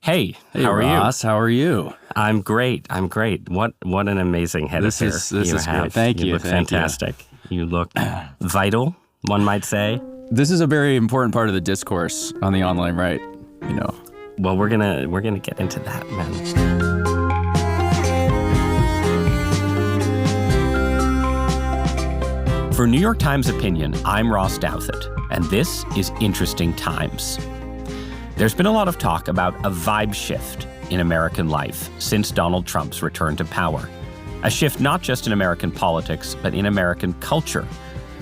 Hey, Hey, how are Ross, you? how are you? I'm great. What an amazing head of hair This you is have. great. Thank you. look Thank you. fantastic. You look vital, one might say. This is a very important part of the discourse on the online right, you know. Well, we're gonna get into that, man. For New York Times Opinion, I'm Ross Douthat, and this is Interesting Times. There's been a lot of talk about a vibe shift in American life since Donald Trump's return to power. A shift not just in American politics, but in American culture,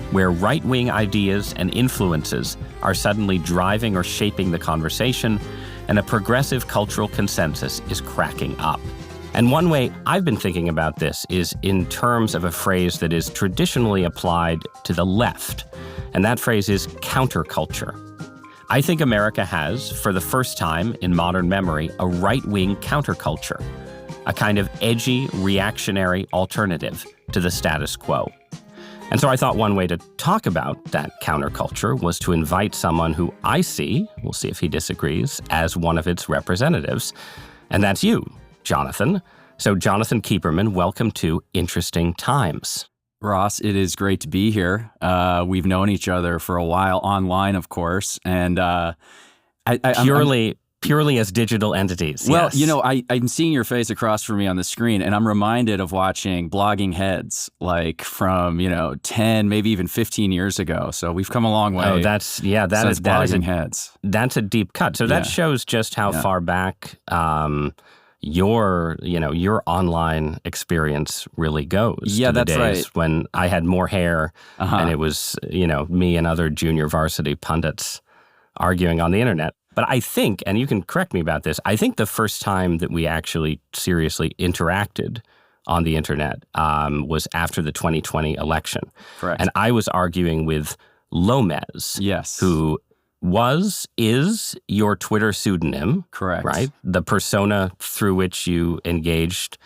where right-wing ideas and influences are suddenly driving or shaping the conversation, and a progressive cultural consensus is cracking up. And one way I've been thinking about this is in terms of a phrase that is traditionally applied to the left, and that phrase is counterculture. I think America has, for the first time in modern memory, a right-wing counterculture, a kind of edgy, reactionary alternative to the status quo. And so I thought one way to talk about that counterculture was to invite someone who I see, we'll see if he disagrees, as one of its representatives. And that's you, Jonathan. So Jonathan Keeperman, welcome to Interesting Times. Ross, it is great to be here. We've known each other for a while, online, of course, and Purely as digital entities, well, yes. you know, I'm seeing your face across from me on the screen, and I'm reminded of watching Blogging Heads, like from, 10, maybe even 15 years ago. So we've come a long way. Oh, that is Blogging Heads. That's a deep cut. So that shows just how far back your online experience really goes. Yeah, to the that's days right. when I had more hair and it was, me and other junior varsity pundits arguing on the internet. But I think, and you can correct me about this, I think the first time that we actually seriously interacted on the internet was after the 2020 election. Correct. And I was arguing with Lomez, Yes. who is your Twitter pseudonym. Correct. Right? The persona through which you engaged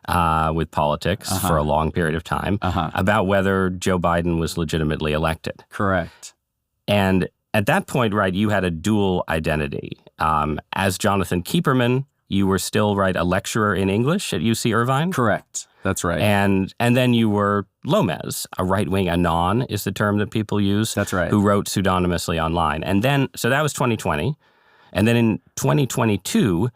with politics for a long period of time about whether Joe Biden was legitimately elected. Correct. And at that point, right, you had a dual identity. As Jonathan Keeperman, you were still, right, a lecturer in English at UC Irvine? Correct. That's right. And then you were Lomez, a right-wing anon is the term that people use. That's right. Who wrote pseudonymously online. And then, so that was 2020. And then in 2022,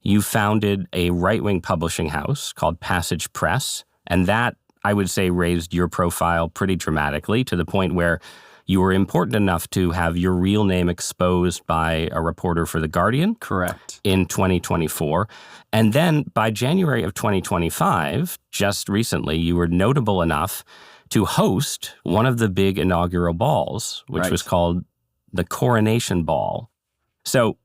you founded a right-wing publishing house called Passage Press. And that, I would say, raised your profile pretty dramatically to the point where you were important enough to have your real name exposed by a reporter for The Guardian. Correct. In 2024. And then by January of 2025, just recently, you were notable enough to host one of the big inaugural balls, which was called the Coronation Ball. So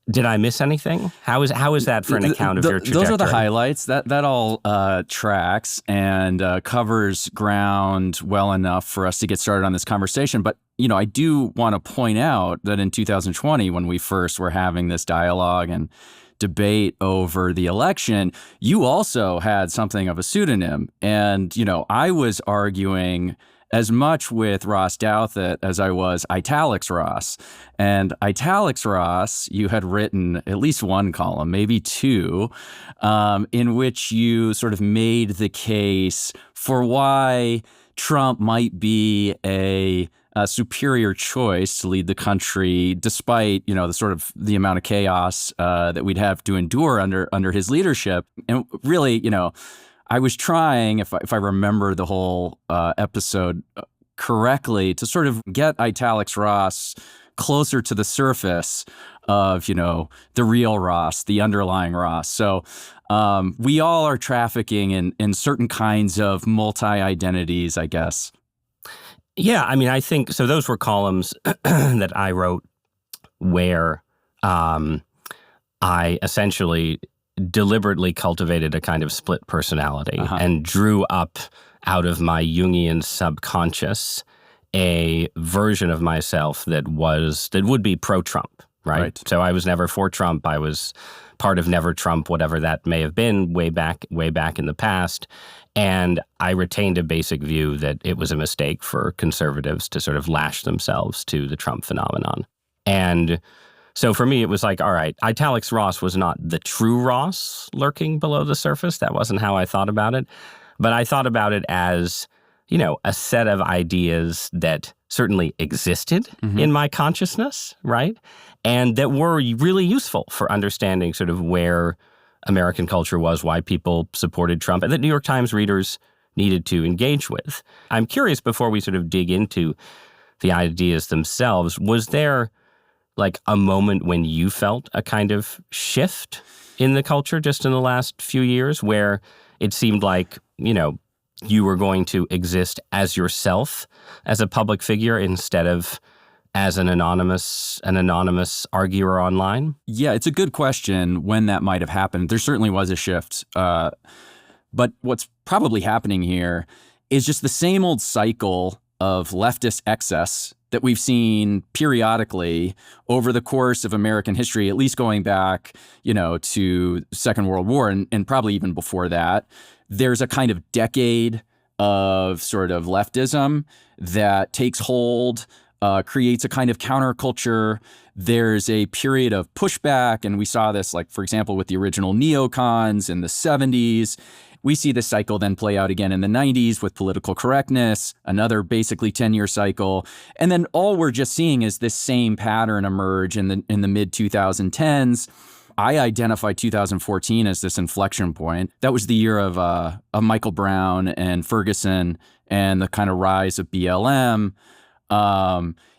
did I miss anything? How is that for an account of your trajectory? Those are the highlights. That all tracks and covers ground well enough for us to get started on this conversation. But, I do want to point out that in 2020, when we first were having this dialogue and debate over the election, you also had something of a pseudonym. And, I was arguing as much with Ross Douthat as I was Italics Ross. And Italics Ross, you had written at least one column, maybe two, in which you sort of made the case for why Trump might be a superior choice to lead the country, despite the amount of chaos that we'd have to endure under his leadership. And really, I was trying, if I remember the whole episode correctly, to sort of get Italics Ross closer to the surface of, the real Ross, the underlying Ross. So we all are trafficking in certain kinds of multi-identities, I guess. Yeah, I mean, I think, so those were columns that I wrote where I essentially deliberately cultivated a kind of split personality and drew up out of my Jungian subconscious a version of myself that would be pro-Trump, right? So I was never for Trump. I was part of Never Trump, whatever that may have been way back in the past. And I retained a basic view that it was a mistake for conservatives to sort of lash themselves to the Trump phenomenon. And So for me, it was like, all right, Italics Ross was not the true Ross lurking below the surface. That wasn't how I thought about it. But I thought about it as, a set of ideas that certainly existed in my consciousness, right? And that were really useful for understanding sort of where American culture was, why people supported Trump, and that New York Times readers needed to engage with. I'm curious, before we sort of dig into the ideas themselves, was there like a moment when you felt a kind of shift in the culture just in the last few years where it seemed like, you were going to exist as yourself, as a public figure, instead of as an anonymous arguer online? Yeah, it's a good question when that might have happened. There certainly was a shift. But what's probably happening here is just the same old cycle of leftist excess that we've seen periodically over the course of American history, at least going back, to Second World War and probably even before that. There's a kind of decade of sort of leftism that takes hold, creates a kind of counterculture. There's a period of pushback, and we saw this, like, for example, with the original neocons in the 70s. We see this cycle then play out again in the 90s with political correctness, another basically 10-year cycle. And then all we're just seeing is this same pattern emerge in the mid-2010s. I identify 2014 as this inflection point. That was the year of Michael Brown and Ferguson and the kind of rise of BLM.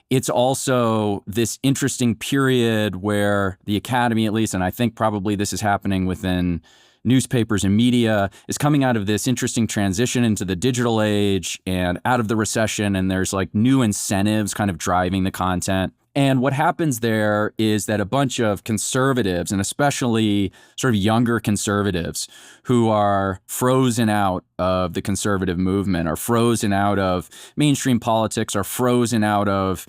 It's also this interesting period where the Academy, at least, and I think probably this is happening within newspapers and media, is coming out of this interesting transition into the digital age and out of the recession, and there's like new incentives kind of driving the content. And what happens there is that a bunch of conservatives, and especially sort of younger conservatives who are frozen out of the conservative movement, are frozen out of mainstream politics, are frozen out of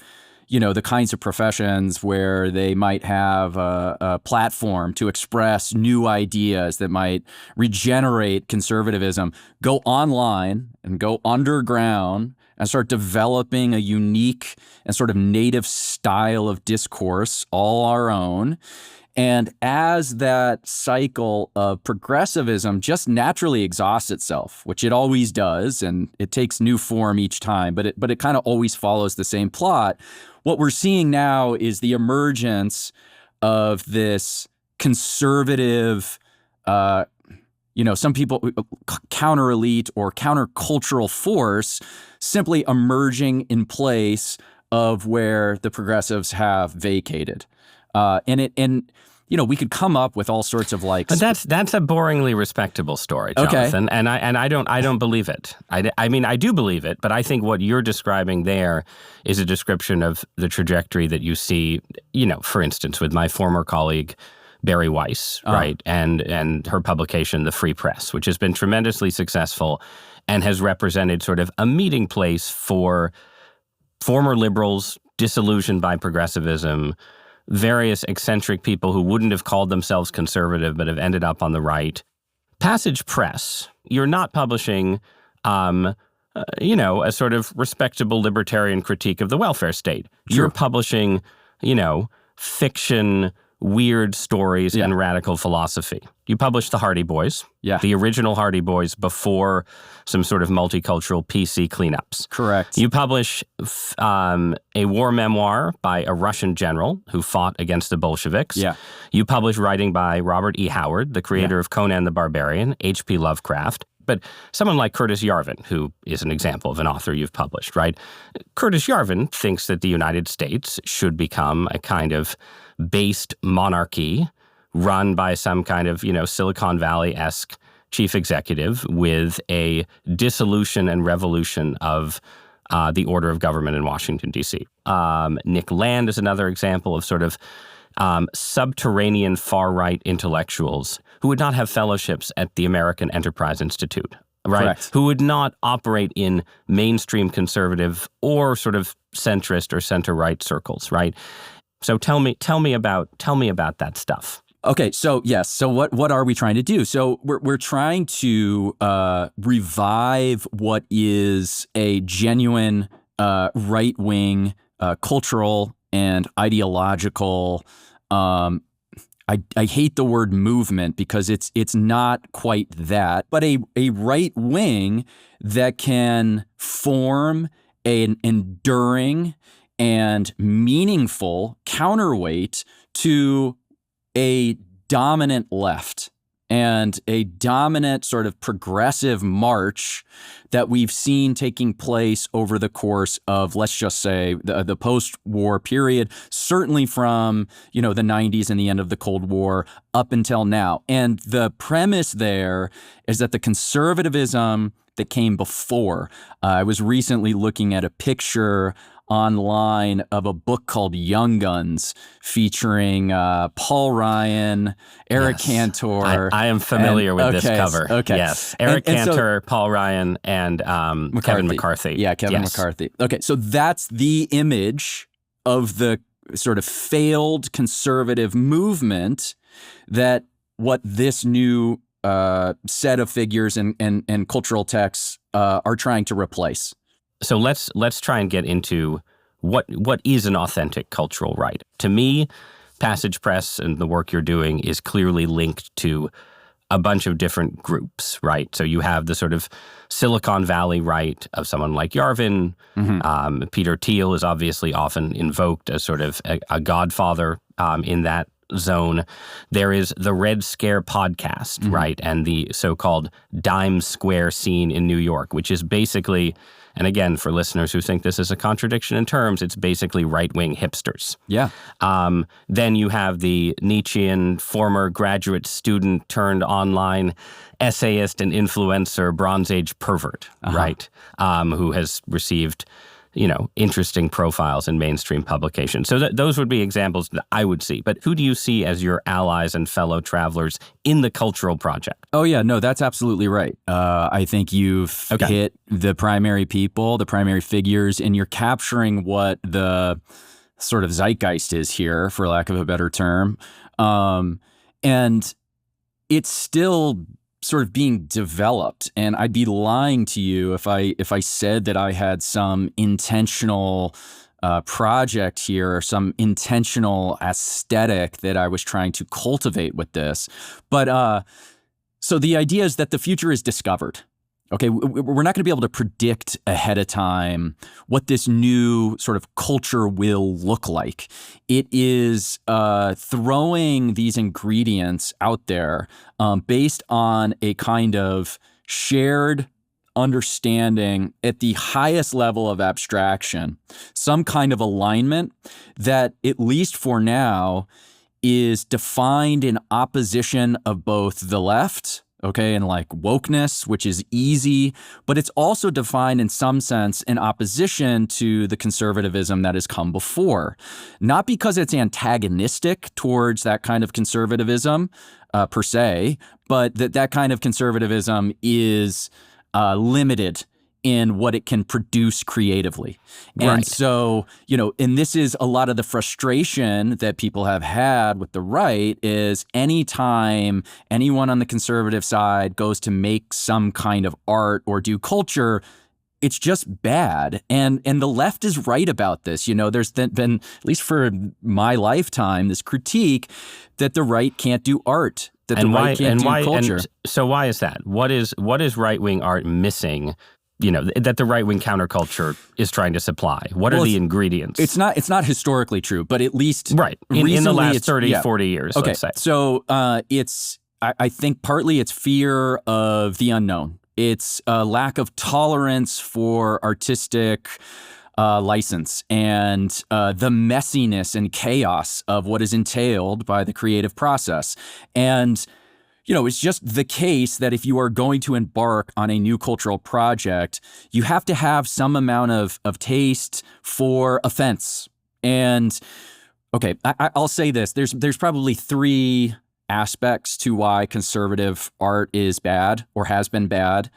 the kinds of professions where they might have a platform to express new ideas that might regenerate conservatism, go online and go underground and start developing a unique and sort of native style of discourse, all our own. And as that cycle of progressivism just naturally exhausts itself, which it always does, and it takes new form each time, but it kind of always follows the same plot. What we're seeing now is the emergence of this conservative, some people counter-elite or countercultural force simply emerging in place of where the progressives have vacated. We could come up with all sorts of like. But that's a boringly respectable story, Jonathan. Okay. And I don't believe it. I mean, I do believe it, but I think what you're describing there is a description of the trajectory that you see, for instance, with my former colleague Bari Weiss, right, and her publication, The Free Press, which has been tremendously successful and has represented sort of a meeting place for former liberals disillusioned by progressivism, various eccentric people who wouldn't have called themselves conservative but have ended up on the right. Passage Press, you're not publishing, a sort of respectable libertarian critique of the welfare state. Sure. You're publishing, fiction, weird stories, and radical philosophy. You published the Hardy Boys, the original Hardy Boys, before some sort of multicultural PC cleanups. Correct. You publish a war memoir by a Russian general who fought against the Bolsheviks. Yeah. You publish writing by Robert E. Howard, the creator of Conan the Barbarian, H.P. Lovecraft. But someone like Curtis Yarvin, who is an example of an author you've published, right? Curtis Yarvin thinks that the United States should become a kind of based monarchy run by some kind of, Silicon Valley-esque chief executive with a dissolution and revolution of the order of government in Washington, D.C. Nick Land is another example of sort of subterranean far-right intellectuals who would not have fellowships at the American Enterprise Institute, right? Correct. Who would not operate in mainstream conservative or sort of centrist or center-right circles, right? So tell me about that stuff. Okay, so yes. So what are we trying to do? So we're trying to revive what is a genuine right-wing cultural and ideological I hate the word movement because it's not quite that, but a right wing that can form an enduring and meaningful counterweight to a dominant left and a dominant sort of progressive march that we've seen taking place over the course of, let's just say, the post-war period, certainly from, the 90s and the end of the Cold War up until now. And the premise there is that the conservatism that came before, I was recently looking at a picture online of a book called Young Guns featuring Paul Ryan, Eric Cantor. I am familiar with this cover. Okay. Yes. Eric Cantor, Paul Ryan, and Kevin McCarthy. Yeah, Kevin McCarthy. Okay, so that's the image of the sort of failed conservative movement that what this new set of figures and cultural texts are trying to replace. So let's try and get into what is an authentic cultural right. To me, Passage Press and the work you're doing is clearly linked to a bunch of different groups, right? So you have the sort of Silicon Valley right of someone like Yarvin. Mm-hmm. Peter Thiel is obviously often invoked as sort of a godfather in that zone. There is the Red Scare podcast, mm-hmm. right? And the so-called Dime Square scene in New York, which is basically, and again, for listeners who think this is a contradiction in terms, it's basically right-wing hipsters. Yeah. Then you have the Nietzschean former graduate student turned online essayist and influencer Bronze Age pervert, right? Who has received interesting profiles in mainstream publications. So those would be examples that I would see. But who do you see as your allies and fellow travelers in the cultural project? Oh, yeah. No, that's absolutely right. I think you've hit the primary people, the primary figures, and you're capturing what the sort of zeitgeist is here, for lack of a better term. And it's still sort of being developed, and I'd be lying to you if I said that I had some intentional project here or some intentional aesthetic that I was trying to cultivate with this. But so the idea is that the future is discovered. Okay, we're not going to be able to predict ahead of time what this new sort of culture will look like. It is throwing these ingredients out there based on a kind of shared understanding at the highest level of abstraction, some kind of alignment that, at least for now, is defined in opposition of both the left, okay, and like wokeness, which is easy, but it's also defined in some sense in opposition to the conservatism that has come before. Not because it's antagonistic towards that kind of conservatism per se, but that kind of conservatism is limited in what it can produce creatively. And right. So, and this is a lot of the frustration that people have had with the right is anytime anyone on the conservative side goes to make some kind of art or do culture, it's just bad. And the left is right about this. There's been, at least for my lifetime, this critique that the right can't do art, that the right can't do culture. And so why is that? What is right-wing art missing, that the right-wing counterculture is trying to supply? What are the ingredients? It's not historically true, but at least right in the last 30, 40 years, okay. Let's say. So I think partly it's fear of the unknown. It's a lack of tolerance for artistic license and the messiness and chaos of what is entailed by the creative process. And it's just the case that if you are going to embark on a new cultural project, you have to have some amount of taste for offense. And, okay, I'll say this. There's probably three aspects to why conservative art is bad or has been bad.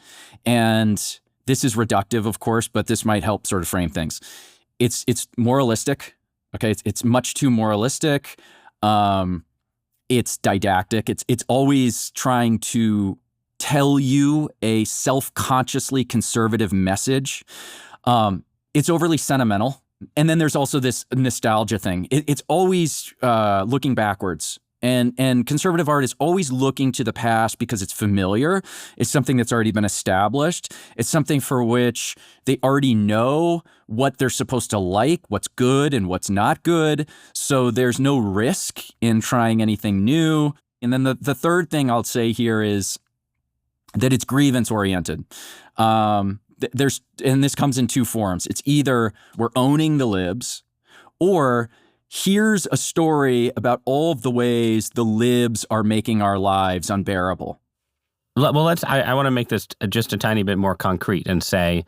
And this is reductive, of course, but this might help sort of frame things. It's moralistic. Okay, it's much too moralistic. It's didactic. It's always trying to tell you a self-consciously conservative message. It's overly sentimental. And then there's also this nostalgia thing. It's always looking backwards. And conservative art is always looking to the past because it's familiar. It's something that's already been established. It's something for which they already know what they're supposed to like, what's good and what's not good. So there's no risk in trying anything new. And then the third thing I'll say here is that it's grievance oriented. And this comes in two forms. It's either we're owning the libs, or here's a story about all of the ways the libs are making our lives unbearable. Well, I want to make this just a tiny bit more concrete and say,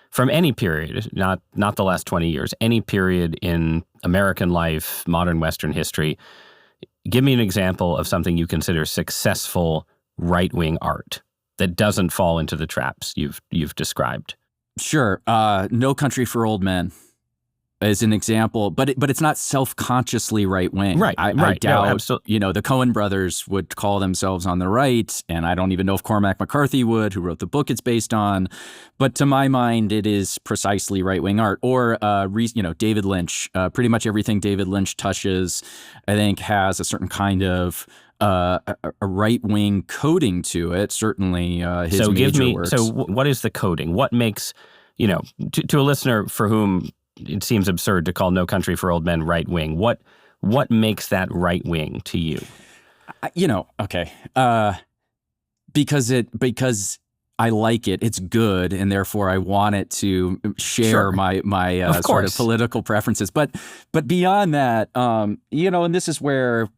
from any period, not the last 20 years, any period in American life, modern Western history, give me an example of something you consider successful right-wing art that doesn't fall into the traps you've described. Sure. No Country for Old Men is an example, but it's not self-consciously right-wing. Right. I doubt, the Coen brothers would call themselves on the right, and I don't even know if Cormac McCarthy would, who wrote the book it's based on. But to my mind, it is precisely right-wing art. Or, David Lynch. Pretty much everything David Lynch touches, I think, has a certain kind of a right-wing coding to it. Certainly, his major works. So what is the coding? What makes, to a listener for whom it seems absurd to call No Country for Old Men right-wing, what makes that right-wing to you? Okay. Because I like it. It's good, and therefore I want it to share my sort of political preferences. But beyond that, and this is where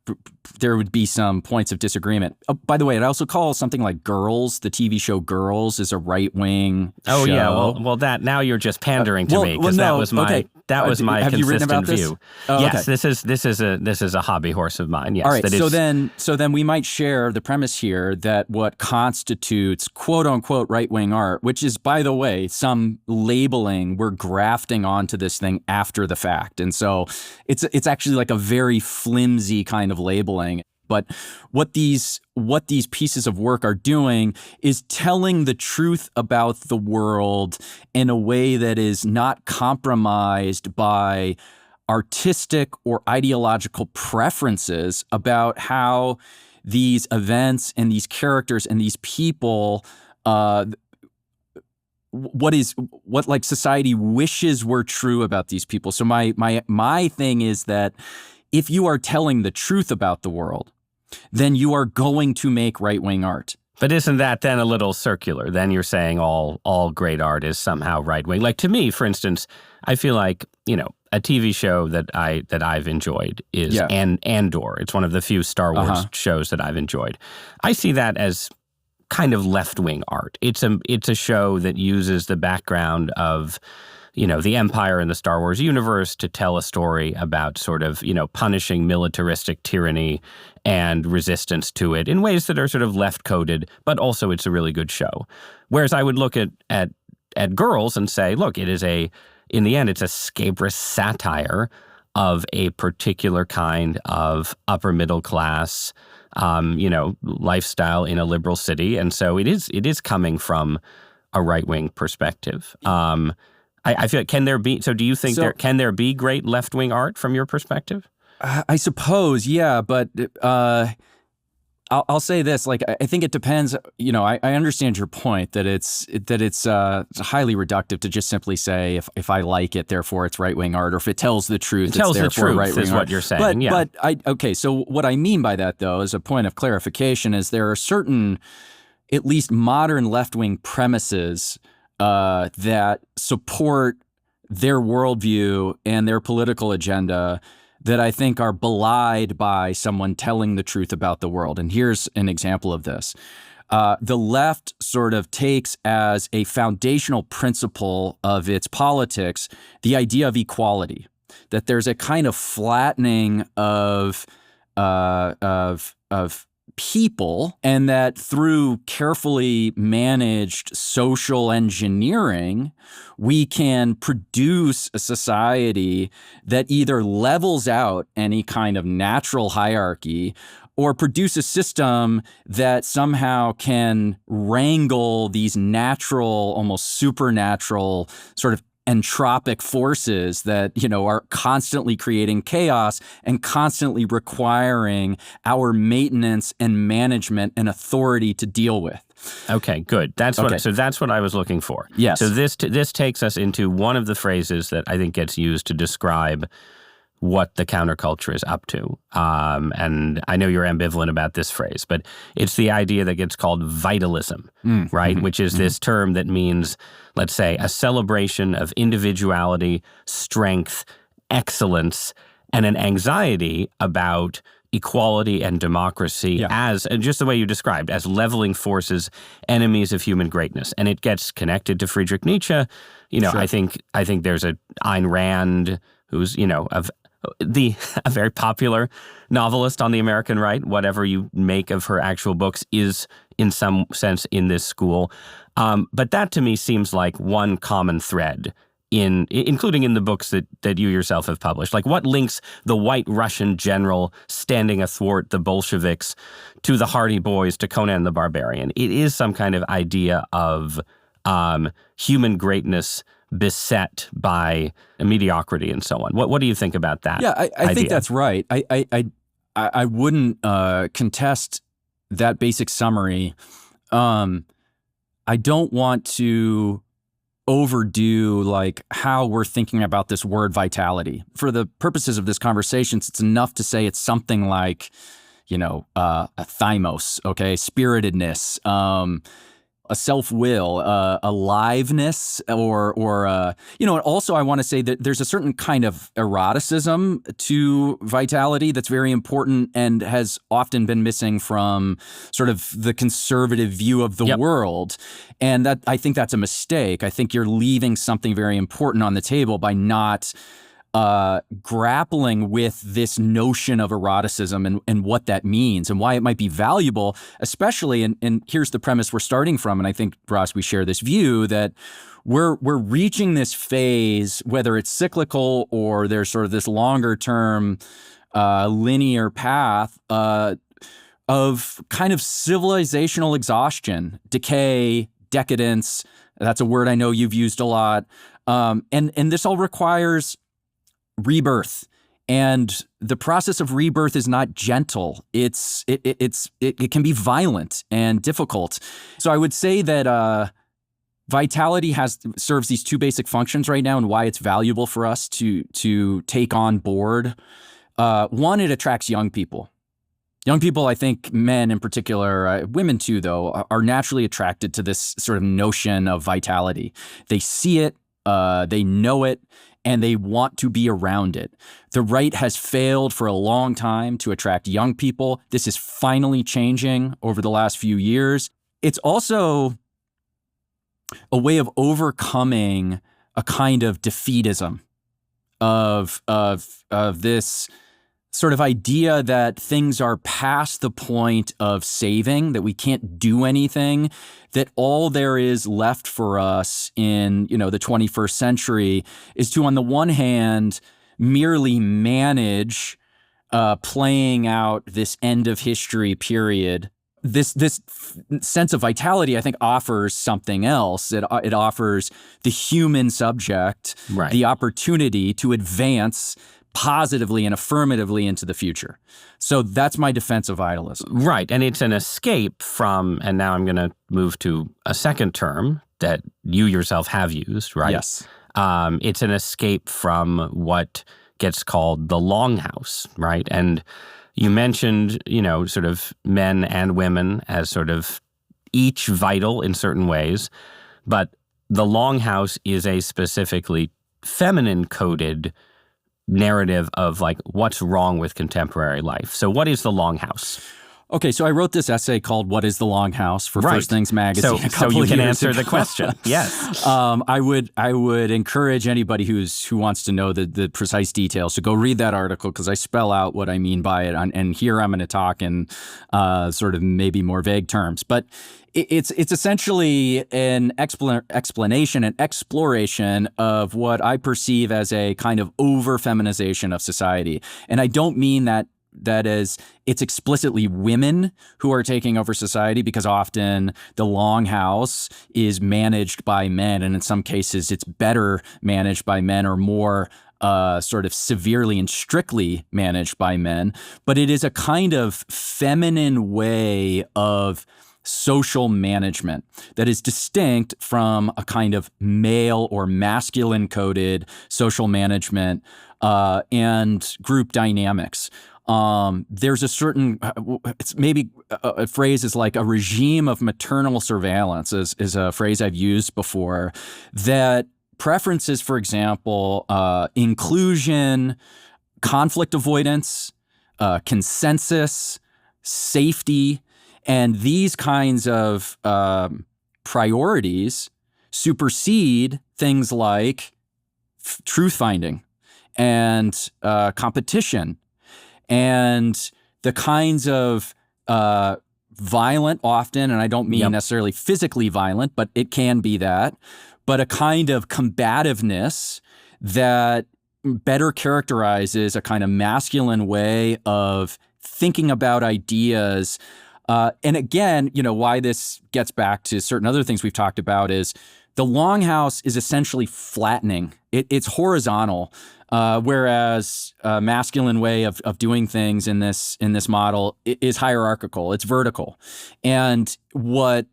there would be some points of disagreement. Oh, by the way, I'd also call something like Girls, the TV show Girls, is a right-wing show. Oh yeah, well that now you're just pandering to me, because that was my have consistent you written about view. Oh, yes, okay. this is a hobby horse of mine. Yes, all right. So then we might share the premise here that what constitutes quote unquote right-wing art, which is, by the way, some labeling we're grafting onto this thing after the fact, and so it's actually like a very flimsy kind of labeling. But what these pieces of work are doing is telling the truth about the world in a way that is not compromised by artistic or ideological preferences about how these events and these characters and these people, what like society wishes were true about these people. So my thing is that if you are telling the truth about the world, then you are going to make right-wing art. But isn't that then a little circular? Then you're saying all great art is somehow right-wing. Like, to me, for instance, I feel like, a TV show that I've enjoyed is Andor. It's one of the few Star Wars shows that I've enjoyed. I see that as kind of left-wing art. It's a show that uses the background of the Empire and the Star Wars universe to tell a story about sort of, punishing militaristic tyranny and resistance to it in ways that are sort of left-coded, but also it's a really good show. Whereas I would look at Girls and say, look, in the end, it's a scabrous satire of a particular kind of upper middle class, lifestyle in a liberal city. And so it is coming from a right-wing perspective. I feel like, do you think can there be great left-wing art from your perspective? I suppose, yeah, but I'll say this, like, I think it depends, I understand your point that it's highly reductive to just simply say if I like it, therefore it's right-wing art, or if it tells the truth, it's therefore right-wing art. Is what you're saying, So what I mean by that, though, as a point of clarification, is there are certain, at least modern left-wing premises that support their worldview and their political agenda that I think are belied by someone telling the truth about the world. And here's an example of this. The left sort of takes as a foundational principle of its politics the idea of equality, that there's a kind of flattening of people, and that through carefully managed social engineering, we can produce a society that either levels out any kind of natural hierarchy or produce a system that somehow can wrangle these natural, almost supernatural sort of entropic forces that, are constantly creating chaos and constantly requiring our maintenance and management and authority to deal with. Okay, good. That's what I was looking for. Yes. So this takes us into one of the phrases that I think gets used to describe what the counterculture is up to. And I know you're ambivalent about this phrase, but it's the idea that gets called vitalism, right? Which is this term that means, let's say, a celebration of individuality, strength, excellence, and an anxiety about equality and democracy as, and just the way you described, as leveling forces, enemies of human greatness. And it gets connected to Friedrich Nietzsche. Sure. I think there's a Ayn Rand who's, a very popular novelist on the American right. Whatever you make of her actual books is in some sense in this school. But that to me seems like one common thread including in the books that you yourself have published. Like, what links the white Russian general standing athwart the Bolsheviks to the Hardy Boys to Conan the Barbarian? It is some kind of idea of human greatness beset by mediocrity and so on. What do you think about that? Yeah, I think that's right. I wouldn't contest that basic summary. I don't want to overdo like how we're thinking about this word vitality. For the purposes of this conversation, it's enough to say it's something like, a thymos, okay, spiritedness, a self-will, aliveness, or and also I want to say that there's a certain kind of eroticism to vitality that's very important and has often been missing from sort of the conservative view of the world. And that, I think that's a mistake. I think you're leaving something very important on the table by not grappling with this notion of eroticism and what that means and why it might be valuable, especially, and here's the premise we're starting from, and I think, Ross, we share this view that we're reaching this phase, whether it's cyclical or there's sort of this longer term linear path of kind of civilizational exhaustion, decay, decadence. That's a word I know you've used a lot. And this all requires rebirth, and the process of rebirth is not gentle. It can be violent and difficult. So I would say that vitality serves these two basic functions right now, and why it's valuable for us to take on board. One, it attracts young people. Young people, I think men in particular, women too, though, are naturally attracted to this sort of notion of vitality. They see it, they know it, and they want to be around it. The right has failed for a long time to attract young people. This is finally changing over the last few years. It's also a way of overcoming a kind of defeatism of this sort of idea that things are past the point of saving, that we can't do anything, that all there is left for us in, the 21st century is to, on the one hand, merely manage playing out this end of history period. This sense of vitality, I think, offers something else. It offers the human subject the opportunity to advance positively and affirmatively into the future. So that's my defense of vitalism. Right. And it's an escape from, and now I'm going to move to a second term that you yourself have used, right? Yes. It's an escape from what gets called the Longhouse, right? And you mentioned, sort of men and women as sort of each vital in certain ways, but the Longhouse is a specifically feminine-coded narrative of like what's wrong with contemporary life. So what is the Longhouse? Okay, so I wrote this essay called "What is the Longhouse" for First Things Magazine. So you can answer the question. Yes. I would encourage anybody who wants to know the precise details to go read that article, because I spell out what I mean by it. And here I'm going to talk in sort of maybe more vague terms, but it's essentially an explanation and exploration of what I perceive as a kind of over-feminization of society. And I don't mean that that is, it's explicitly women who are taking over society, because often the Longhouse is managed by men, and in some cases it's better managed by men, or more sort of severely and strictly managed by men. But it is a kind of feminine way of social management that is distinct from a kind of male or masculine coded social management and group dynamics. There's a certain, it's maybe a phrase is like a regime of maternal surveillance is a phrase I've used before, that preferences, for example, inclusion, conflict avoidance, consensus, safety, and these kinds of priorities supersede things like truth-finding and competition and the kinds of violent, often, and I don't mean necessarily physically violent, but it can be that, but a kind of combativeness that better characterizes a kind of masculine way of thinking about ideas. And again, why this gets back to certain other things we've talked about is the Longhouse is essentially flattening. It's horizontal, whereas a masculine way of doing things in this model is hierarchical. It's vertical. And what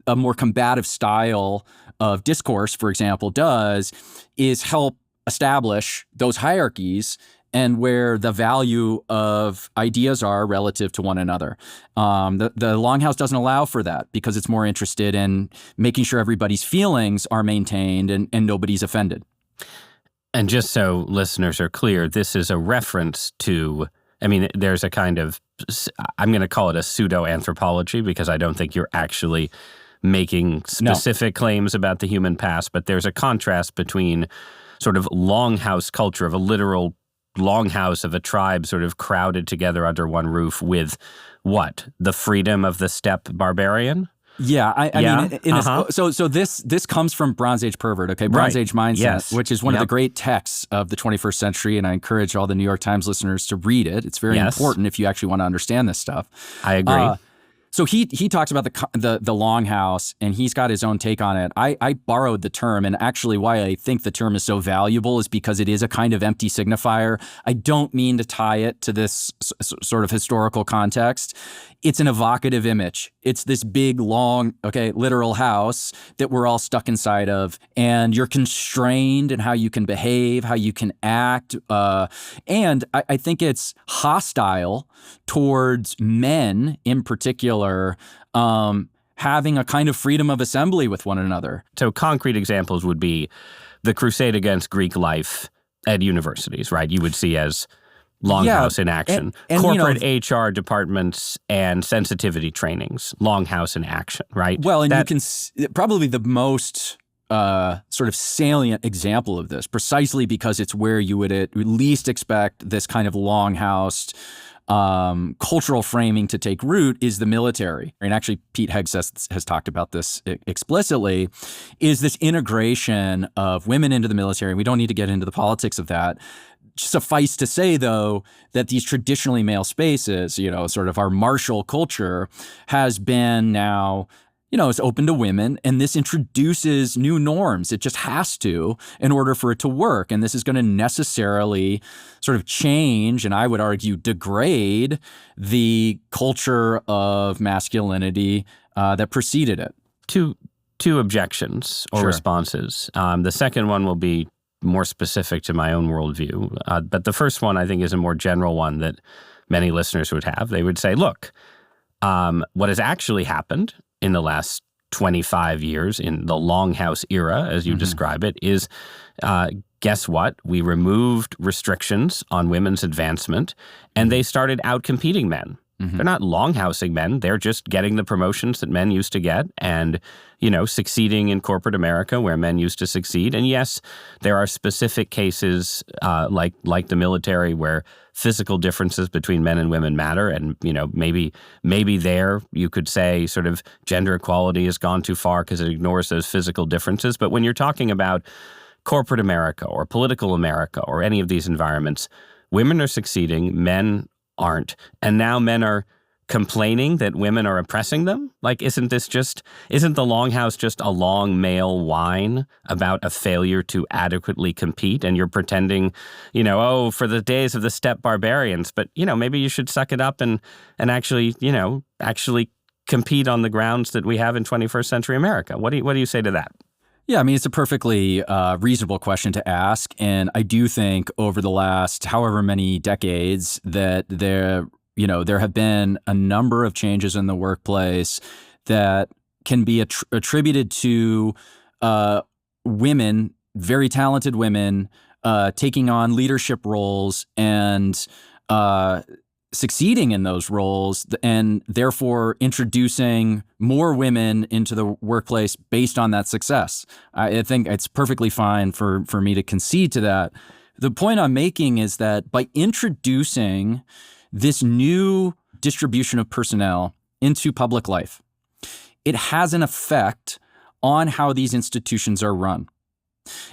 a more combative style of discourse, for example, does is help establish those hierarchies and where the value of ideas are relative to one another. The Longhouse doesn't allow for that because it's more interested in making sure everybody's feelings are maintained and nobody's offended. And just so listeners are clear, this is a reference to, there's a kind of, I'm going to call it a pseudo-anthropology because I don't think you're actually making specific claims about the human past, but there's a contrast between sort of Longhouse culture of a literal longhouse of a tribe sort of crowded together under one roof with what? The freedom of the steppe barbarian? Yeah, I mean, so this comes from Bronze Age pervert, okay? Bronze Age mindset, which is one of the great texts of the 21st century, and I encourage all the New York Times listeners to read it. It's very important if you actually want to understand this stuff. I agree. So he talks about the Longhouse, and he's got his own take on it. I borrowed the term, and actually why I think the term is so valuable is because it is a kind of empty signifier. I don't mean to tie it to this sort of historical context. It's an evocative image. It's this big, long, literal house that we're all stuck inside of, and you're constrained in how you can behave, how you can act, and I think it's hostile towards men in particular, having a kind of freedom of assembly with one another. So concrete examples would be the crusade against Greek life at universities, right? You would see as Longhouse in action. And corporate HR departments and sensitivity trainings, Longhouse in action, right? Well, and you can probably the most sort of salient example of this, precisely because it's where you would at least expect this kind of Longhouse cultural framing to take root, is the military. And actually, Pete Hegseth has talked about this explicitly, is this integration of women into the military. We don't need to get into the politics of that. Suffice to say, though, that these traditionally male spaces, sort of our martial culture, has been now, it's open to women, and this introduces new norms. It just has to in order for it to work. And this is going to necessarily sort of change, and I would argue degrade, the culture of masculinity that preceded it. Two objections or responses. The second one will be more specific to my own worldview. But the first one, I think, is a more general one that many listeners would have. They would say, look, what has actually happened in the last 25 years in the Longhouse era, as you describe it, is guess what? We removed restrictions on women's advancement, and they started outcompeting men. They're not longhousing men. They're just getting the promotions that men used to get and, succeeding in corporate America where men used to succeed. And yes, there are specific cases like the military where physical differences between men and women matter. And, maybe there you could say sort of gender equality has gone too far because it ignores those physical differences. But when you're talking about corporate America or political America or any of these environments, women are succeeding, men aren't. And now men are complaining that women are oppressing them? Like, isn't the Longhouse just a long male whine about a failure to adequately compete? And you're pretending, oh, for the days of the steppe barbarians, but, maybe you should suck it up and actually compete on the grounds that we have in 21st century America. What do you say to that? Yeah, I mean, it's a perfectly reasonable question to ask. And I do think over the last however many decades that there have been a number of changes in the workplace that can be attributed to women, very talented women, taking on leadership roles and succeeding in those roles, and therefore introducing more women into the workplace based on that success. I think it's perfectly fine for me to concede to that. The point I'm making is that by introducing this new distribution of personnel into public life, it has an effect on how these institutions are run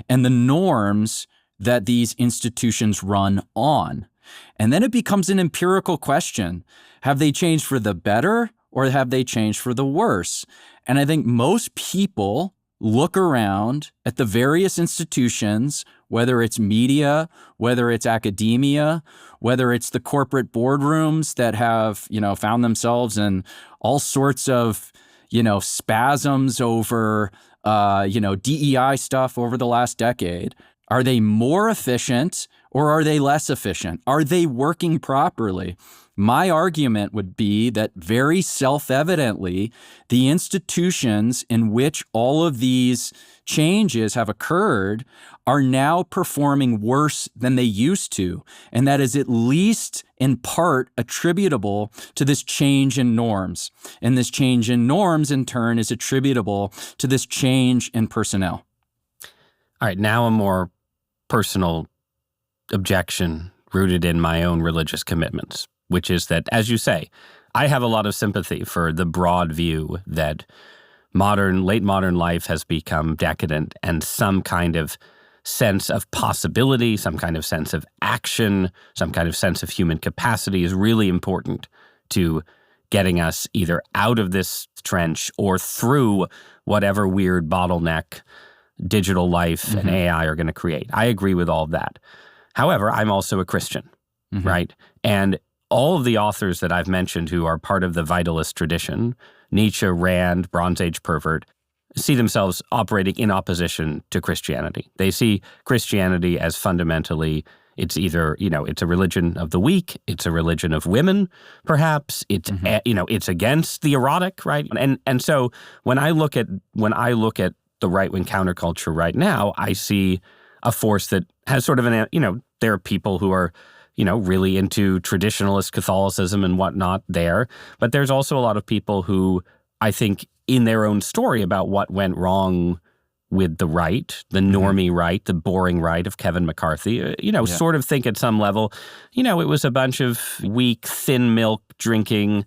and the norms that these institutions run on. And then it becomes an empirical question. Have they changed for the better or have they changed for the worse? And I think most people look around at the various institutions, whether it's media, whether it's academia, whether it's the corporate boardrooms that have, found themselves in all sorts of, spasms over, DEI stuff over the last decade. Are they more efficient or are they less efficient? Are they working properly? My argument would be that very self-evidently, the institutions in which all of these changes have occurred are now performing worse than they used to. And that is at least in part attributable to this change in norms. And this change in norms, in turn, is attributable to this change in personnel. All right, now a more personal objection rooted in my own religious commitments, which is that, as you say, I have a lot of sympathy for the broad view that late modern life has become decadent, and some kind of sense of possibility, some kind of sense of action, some kind of sense of human capacity is really important to getting us either out of this trench or through whatever weird bottleneck digital life and AI are going to create. I agree with all of that. However, I'm also a Christian, right? And all of the authors that I've mentioned who are part of the vitalist tradition, Nietzsche, Rand, Bronze Age pervert, see themselves operating in opposition to Christianity. They see Christianity as fundamentally, it's either, it's a religion of the weak, it's a religion of women, perhaps, it's it's against the erotic, right? And so when I look at the right-wing counterculture right now, I see a force that has sort of there are people who are, really into traditionalist Catholicism and whatnot there. But there's also a lot of people who, I think, in their own story about what went wrong with the right, the normie right, the boring right of Kevin McCarthy, sort of think at some level, it was a bunch of weak, thin milk drinking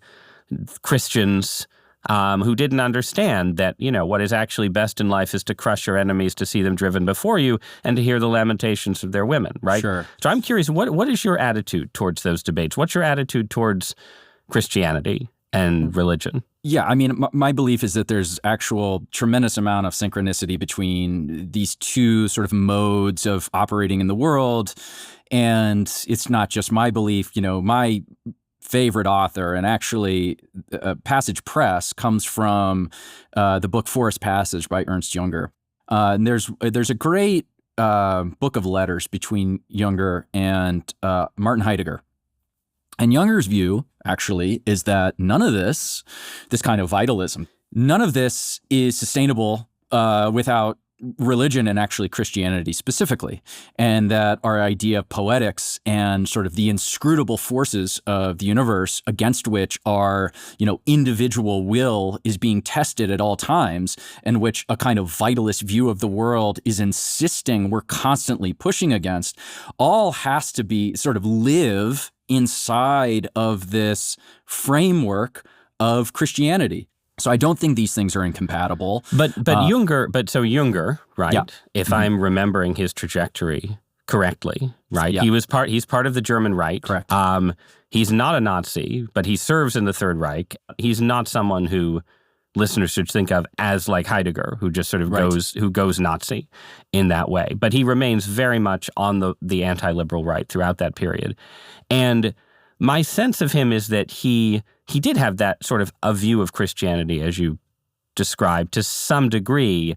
Christians who didn't understand that, what is actually best in life is to crush your enemies, to see them driven before you, and to hear the lamentations of their women, right? Sure. So I'm curious, what is your attitude towards those debates? What's your attitude towards Christianity and religion? Yeah, I mean, my belief is that there's actual tremendous amount of synchronicity between these two sort of modes of operating in the world. And it's not just my belief, my favorite author, and actually Passage Press comes from the book Forest Passage by Ernst Jünger. And there's a great book of letters between Jünger and Martin Heidegger. And Jünger's view, actually, is that none of this kind of vitalism, none of this is sustainable without religion and actually Christianity specifically. And that our idea of poetics and sort of the inscrutable forces of the universe against which our, individual will is being tested at all times, and which a kind of vitalist view of the world is insisting we're constantly pushing against, all has to be sort of live inside of this framework of Christianity. So I don't think these things are incompatible. But Jünger, right? Yeah. If I'm remembering his trajectory correctly, right? Yeah. He's part of the German Reich. Correct. He's not a Nazi, but he serves in the Third Reich. He's not someone who listeners should think of as like Heidegger, who just sort of goes Nazi in that way. But he remains very much on the anti-liberal right throughout that period. And my sense of him is that he did have that sort of a view of Christianity, as you described, to some degree,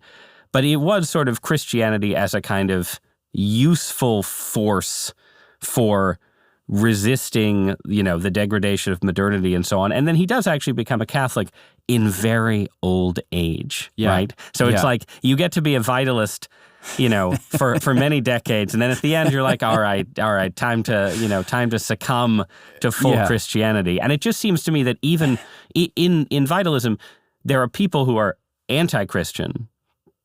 but it was sort of Christianity as a kind of useful force for resisting, the degradation of modernity and so on. And then he does actually become a Catholic in very old age, right? So it's like you get to be a vitalist, for many decades, and then at the end you're like, all right, time to succumb to full Christianity. And it just seems to me that even in vitalism, there are people who are anti-Christian,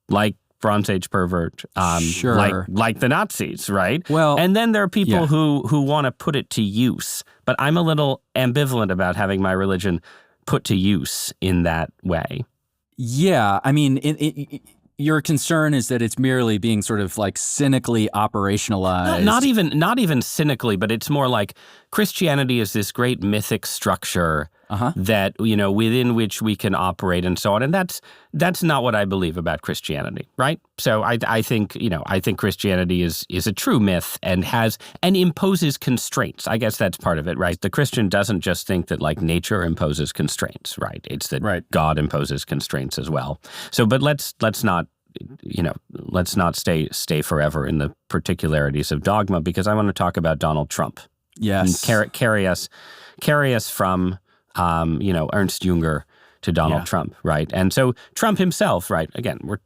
like Bronze Age pervert, like the Nazis, right? Well, and then there are people who want to put it to use. But I'm a little ambivalent about having my religion put to use in that way. Yeah, I mean, your concern is that it's merely being sort of like cynically operationalized. Not even cynically, but it's more like Christianity is this great mythic structure that, within which we can operate and so on. And that's not what I believe about Christianity, right? So I think Christianity is a true myth and imposes constraints. I guess that's part of it, right? The Christian doesn't just think that like nature imposes constraints, right? It's that God imposes constraints as well. So, but let's not stay forever in the particularities of dogma, because I want to talk about Donald Trump. Yes. And carry us from Ernst Jünger to Donald Trump, right? And so Trump himself, right? Again, we're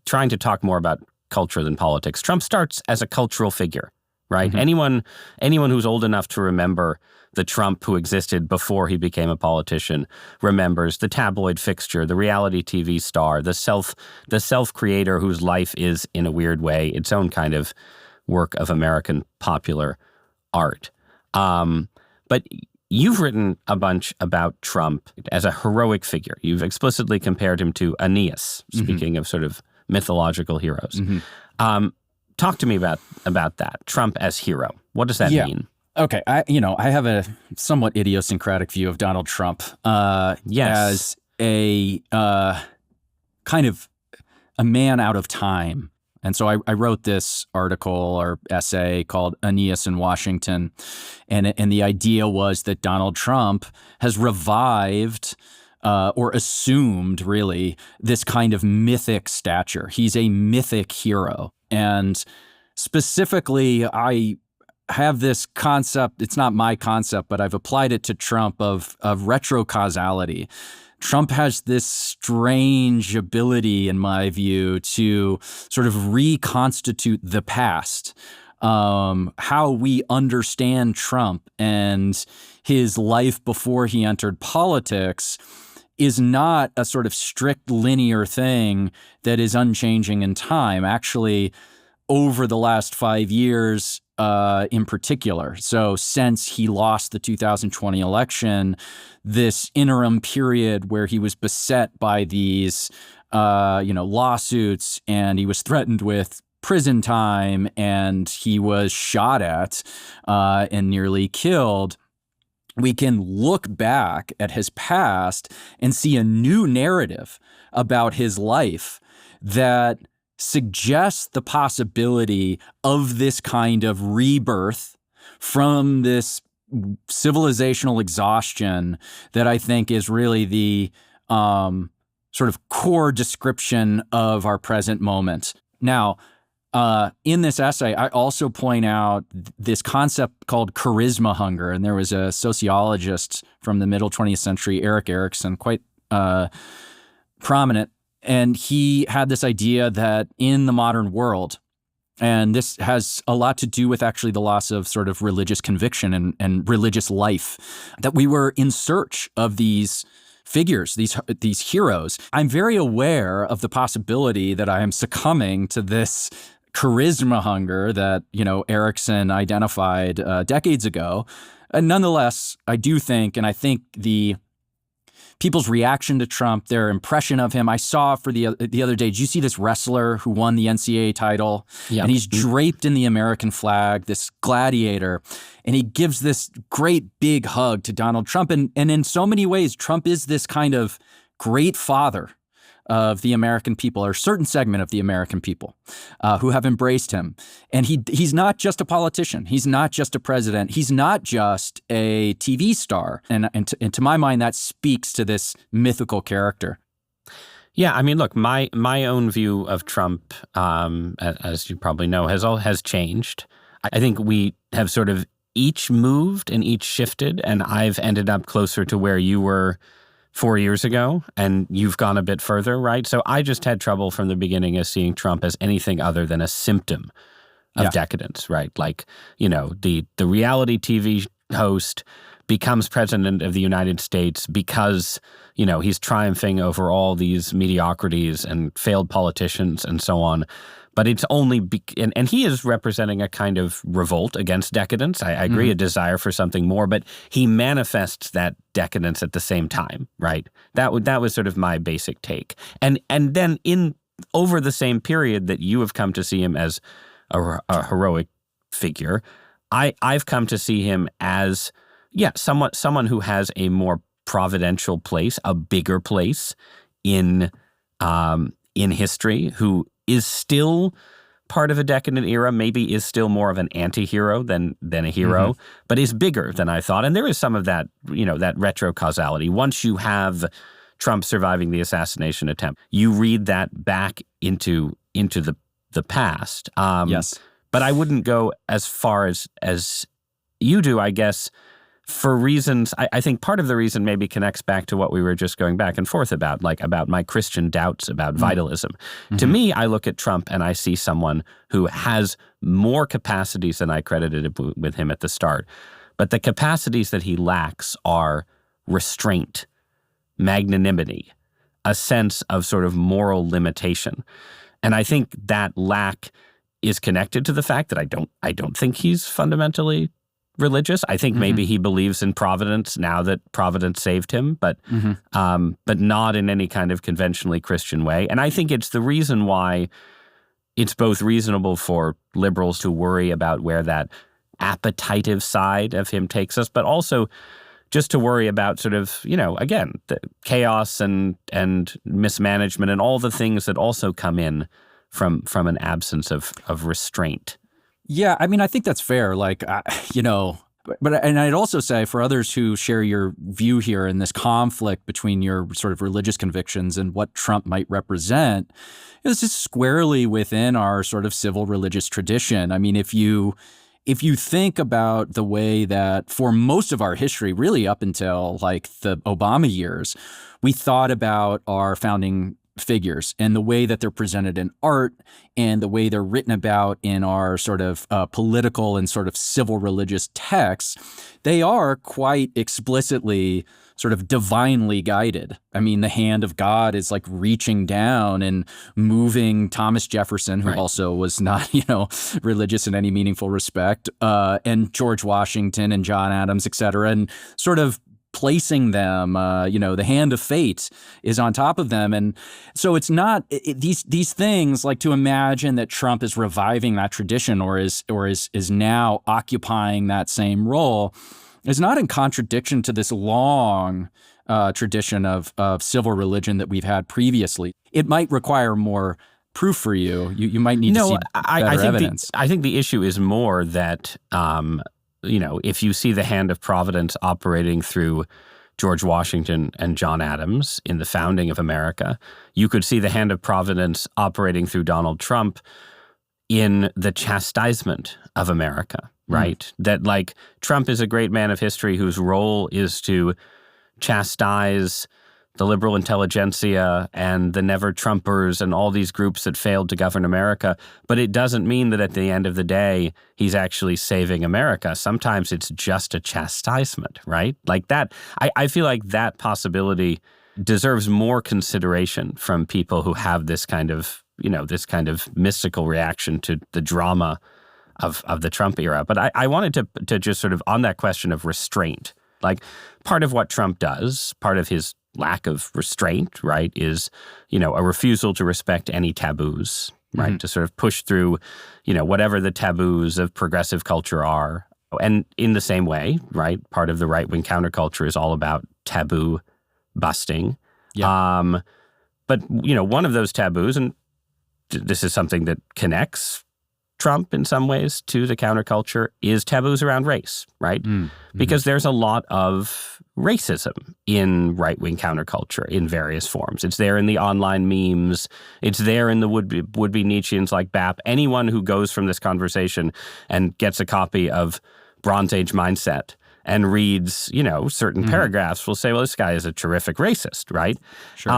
trying to talk more about culture than politics. Trump starts as a cultural figure, right? Mm-hmm. Anyone who's old enough to remember the Trump who existed before he became a politician remembers the tabloid fixture, the reality TV star, the self-creator whose life is, in a weird way, its own kind of work of American popular art. But you've written a bunch about Trump as a heroic figure. You've explicitly compared him to Aeneas, speaking of sort of mythological heroes. Talk to me about that, Trump as hero. What does that mean? Okay, I have a somewhat idiosyncratic view of Donald Trump as a kind of a man out of time. And so I wrote this article or essay called Aeneas in Washington, and the idea was that Donald Trump has revived or assumed, really, this kind of mythic stature. He's a mythic hero. And specifically, I have this concept, it's not my concept, but I've applied it to Trump of retrocausality. Trump has this strange ability, in my view, to sort of reconstitute the past. How we understand Trump and his life before he entered politics is not a sort of strict linear thing that is unchanging in time. Actually, over the last 5 years, in particular. So since he lost the 2020 election, this interim period where he was beset by these, lawsuits, and he was threatened with prison time, and he was shot at and nearly killed, we can look back at his past and see a new narrative about his life that suggests the possibility of this kind of rebirth from this civilizational exhaustion that I think is really the sort of core description of our present moment. Now, in this essay, I also point out this concept called charisma hunger, and there was a sociologist from the middle 20th century, Erik Erikson, quite prominent. And he had this idea that in the modern world, and this has a lot to do with actually the loss of sort of religious conviction and religious life, that we were in search of these figures, these heroes. I'm very aware of the possibility that I am succumbing to this charisma hunger that, Erikson identified decades ago. And nonetheless, I do think, and I think the people's reaction to Trump, their impression of him. I saw for the other day, did you see this wrestler who won the NCAA title? Yeah. And he's draped in the American flag, this gladiator, and he gives this great big hug to Donald Trump. And in so many ways, Trump is this kind of great father of the American people, or a certain segment of the American people who have embraced him. And he's not just a politician. He's not just a president. He's not just a TV star. And to my mind, that speaks to this mythical character. Yeah, I mean, look, my own view of Trump, as you probably know, has changed. I think we have sort of each moved and each shifted, and I've ended up closer to where you were 4 years ago, and you've gone a bit further, right? So I just had trouble from the beginning of seeing Trump as anything other than a symptom of decadence, right? Like, the reality TV host becomes president of the United States because, he's triumphing over all these mediocrities and failed politicians and so on. But it's only and he is representing a kind of revolt against decadence. I agree, a desire for something more, but he manifests that decadence at the same time, right? That was sort of my basic take. And then over the same period that you have come to see him as a heroic figure, I've come to see him as someone who has a more providential place, a bigger place in history, who is still part of a decadent era, maybe is still more of an anti-hero than a hero, but is bigger than I thought. And there is some of that, that retro causality. Once you have Trump surviving the assassination attempt, you read that back into the past. Yes. But I wouldn't go as far as you do, I guess, for reasons, I think part of the reason maybe connects back to what we were just going back and forth about, like about my Christian doubts about vitalism. To me, I look at Trump and I see someone who has more capacities than I credited with him at the start. But the capacities that he lacks are restraint, magnanimity, a sense of sort of moral limitation. And I think that lack is connected to the fact that I don't think he's fundamentally religious. I think maybe he believes in providence now that providence saved him, but not in any kind of conventionally Christian way. And I think it's the reason why it's both reasonable for liberals to worry about where that appetitive side of him takes us, but also just to worry about sort of, again, the chaos and mismanagement and all the things that also come in from an absence of restraint. Yeah, I mean, I think that's fair. Like, but I'd also say for others who share your view here in this conflict between your sort of religious convictions and what Trump might represent, this is squarely within our sort of civil religious tradition. I mean, if you think about the way that for most of our history, really up until like the Obama years, we thought about our founding figures and the way that they're presented in art and the way they're written about in our sort of political and sort of civil religious texts, they are quite explicitly sort of divinely guided. I mean, the hand of God is like reaching down and moving Thomas Jefferson, who also was not, religious in any meaningful respect, and George Washington and John Adams, et cetera, and sort of placing them, the hand of fate is on top of them. And so it's not these things, like to imagine that Trump is reviving that tradition or is now occupying that same role is not in contradiction to this long tradition of civil religion that we've had previously. It might require more proof for you. You might need to see better evidence. I think the issue is more that if you see the hand of providence operating through George Washington and John Adams in the founding of America, you could see the hand of providence operating through Donald Trump in the chastisement of America, right? That like Trump is a great man of history whose role is to chastise the liberal intelligentsia and the never-Trumpers and all these groups that failed to govern America. But it doesn't mean that at the end of the day, he's actually saving America. Sometimes it's just a chastisement, right? Like that, I feel like that possibility deserves more consideration from people who have this kind of, this kind of mystical reaction to the drama of the Trump era. But I wanted to just sort of, on that question of restraint, like part of what Trump does, part of his lack of restraint, right, is, a refusal to respect any taboos, right, to sort of push through, whatever the taboos of progressive culture are. And in the same way, right, part of the right-wing counterculture is all about taboo busting. Yeah. But, one of those taboos, and this is something that connects Trump in some ways to the counterculture, is taboos around race, right? Because there's a lot of racism in right-wing counterculture in various forms. It's there in the online memes. It's there in the would-be Nietzscheans like BAP. Anyone who goes from this conversation and gets a copy of Bronze Age Mindset and reads, certain paragraphs will say, well, this guy is a terrific racist, right? Sure.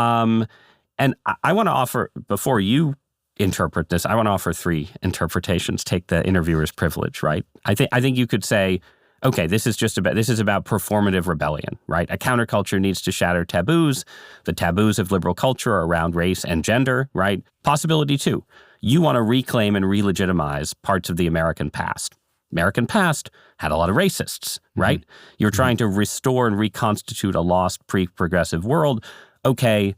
And I want to offer, before you interpret this, I want to offer three interpretations. Take the interviewer's privilege, right? I think you could say, okay, this is about performative rebellion, right? A counterculture needs to shatter taboos. The taboos of liberal culture are around race and gender, right? Possibility two, you want to reclaim and re-legitimize parts of the American past. American past had a lot of racists, right? You're trying to restore and reconstitute a lost pre-progressive world. Okay,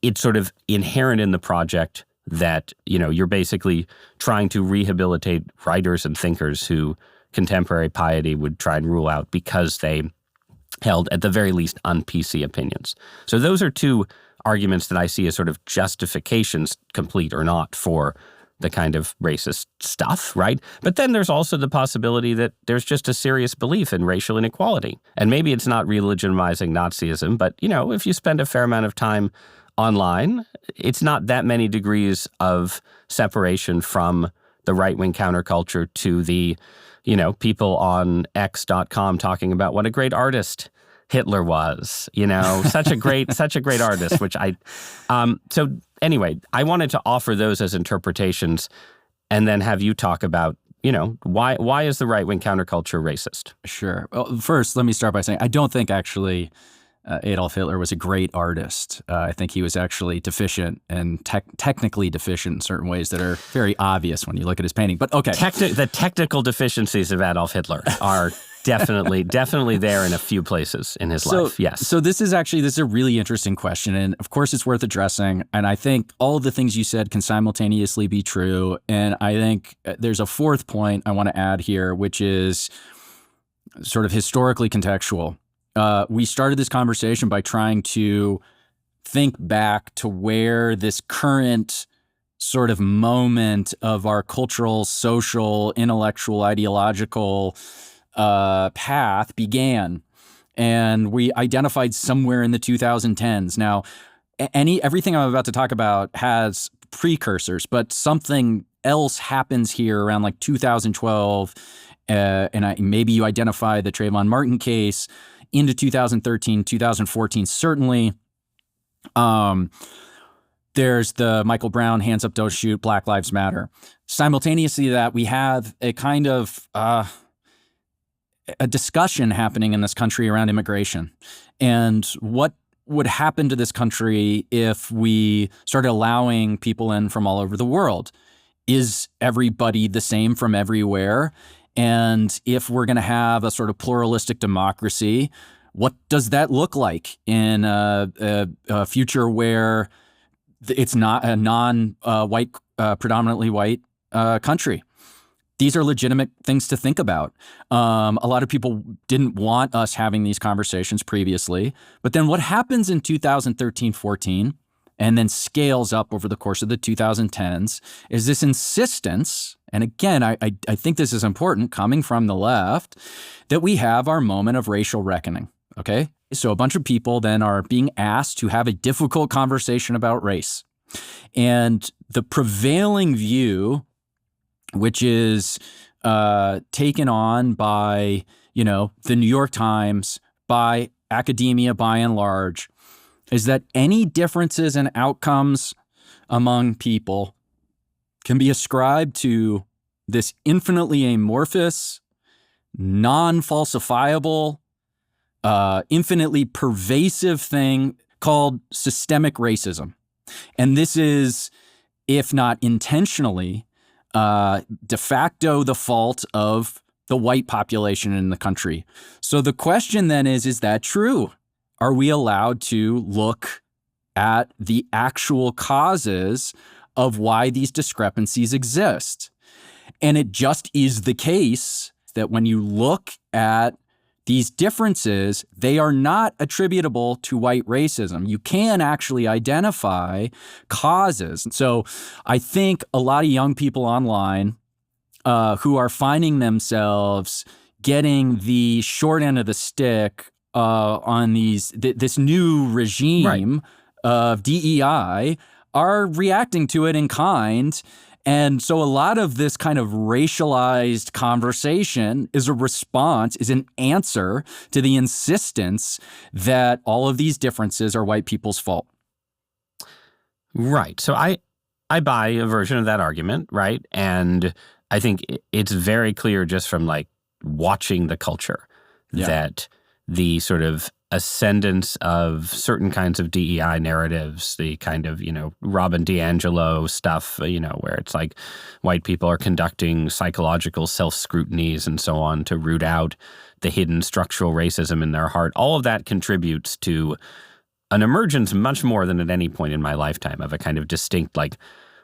it's sort of inherent in the project that, you're basically trying to rehabilitate writers and thinkers who contemporary piety would try and rule out because they held, at the very least, un-PC opinions. So those are two arguments that I see as sort of justifications, complete or not, for the kind of racist stuff, right? But then there's also the possibility that there's just a serious belief in racial inequality. And maybe it's not re-legitimizing Nazism, but, if you spend a fair amount of time online, it's not that many degrees of separation from the right-wing counterculture to the, people on X.com talking about what a great artist Hitler was, such a great artist, which so anyway, I wanted to offer those as interpretations and then have you talk about, why is the right-wing counterculture racist? Sure. Well, first, let me start by saying I don't think actually Adolf Hitler was a great artist. I think he was actually deficient and technically deficient in certain ways that are very obvious when you look at his painting. But okay. The technical deficiencies of Adolf Hitler are definitely there in a few places in his life. Yes. So this is a really interesting question. And of course, it's worth addressing. And I think all of the things you said can simultaneously be true. And I think there's a fourth point I want to add here, which is sort of historically contextual. We started this conversation by trying to think back to where this current sort of moment of our cultural, social, intellectual, ideological path began. And we identified somewhere in the 2010s. Now, everything I'm about to talk about has precursors, but something else happens here around like 2012. Maybe you identify the Trayvon Martin case into 2013, 2014, certainly. There's the Michael Brown, hands up, don't shoot, Black Lives Matter. Simultaneously to that, we have a kind of a discussion happening in this country around immigration and what would happen to this country if we started allowing people in from all over the world. Is everybody the same from everywhere? And if we're going to have a sort of pluralistic democracy, what does that look like in a future where it's not a non-white, predominantly white country? These are legitimate things to think about. A lot of people didn't want us having these conversations previously. But then what happens in 2013-14 and then scales up over the course of the 2010s is this insistence, and again, I think this is important coming from the left, that we have our moment of racial reckoning, okay? So a bunch of people then are being asked to have a difficult conversation about race. And the prevailing view, which is taken on by, the New York Times, by academia by and large, is that any differences in outcomes among people can be ascribed to this infinitely amorphous, non-falsifiable, infinitely pervasive thing called systemic racism. And this is, if not intentionally, de facto the fault of the white population in the country. So the question then is that true? are we allowed to look at the actual causes of why these discrepancies exist? And it just is the case that when you look at these differences, they are not attributable to white racism. You can actually identify causes. So I think a lot of young people online who are finding themselves getting the short end of the stick on this new regime of DEI are reacting to it in kind. And so a lot of this kind of racialized conversation is a response, is an answer to the insistence that all of these differences are white people's fault. Right. So I buy a version of that argument, right? And I think it's very clear just from like watching the culture that the sort of ascendance of certain kinds of DEI narratives, the kind of, Robin DiAngelo stuff, where it's like white people are conducting psychological self-scrutinies and so on to root out the hidden structural racism in their heart. All of that contributes to an emergence much more than at any point in my lifetime of a kind of distinct like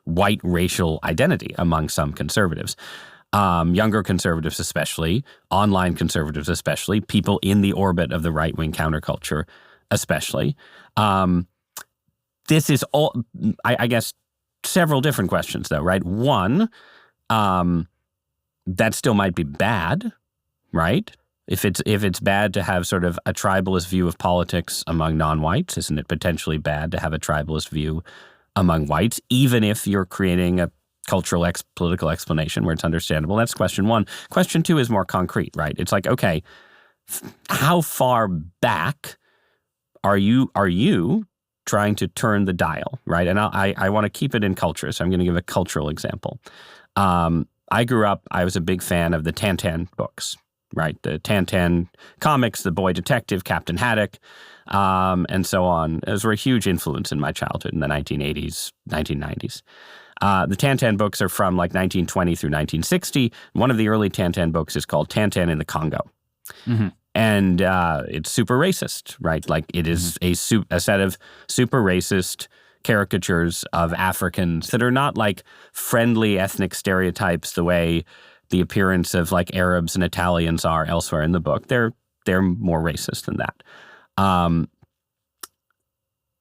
white racial identity among some conservatives. Younger conservatives especially, online conservatives especially, people in the orbit of the right-wing counterculture especially. This is all, I guess, several different questions though, right? One, that still might be bad, right? If it's bad to have sort of a tribalist view of politics among non-whites, isn't it potentially bad to have a tribalist view among whites, even if you're creating a cultural political explanation where it's understandable? That's question one. Question two is more concrete, right? It's like, okay, how far back are you trying to turn the dial, right? And I want to keep it in culture, so I'm going to give a cultural example. I grew up, I was a big fan of the Tintin books, right? The Tintin comics, The Boy Detective, Captain Haddock, and so on. Those were a huge influence in my childhood in the 1980s, 1990s. The Tintin books are from like 1920 through 1960. One of the early Tintin books is called Tintin in the Congo. Mm-hmm. And it's super racist, right? Like it is a set of super racist caricatures of Africans that are not like friendly ethnic stereotypes the way the appearance of like Arabs and Italians are elsewhere in the book. They're more racist than that.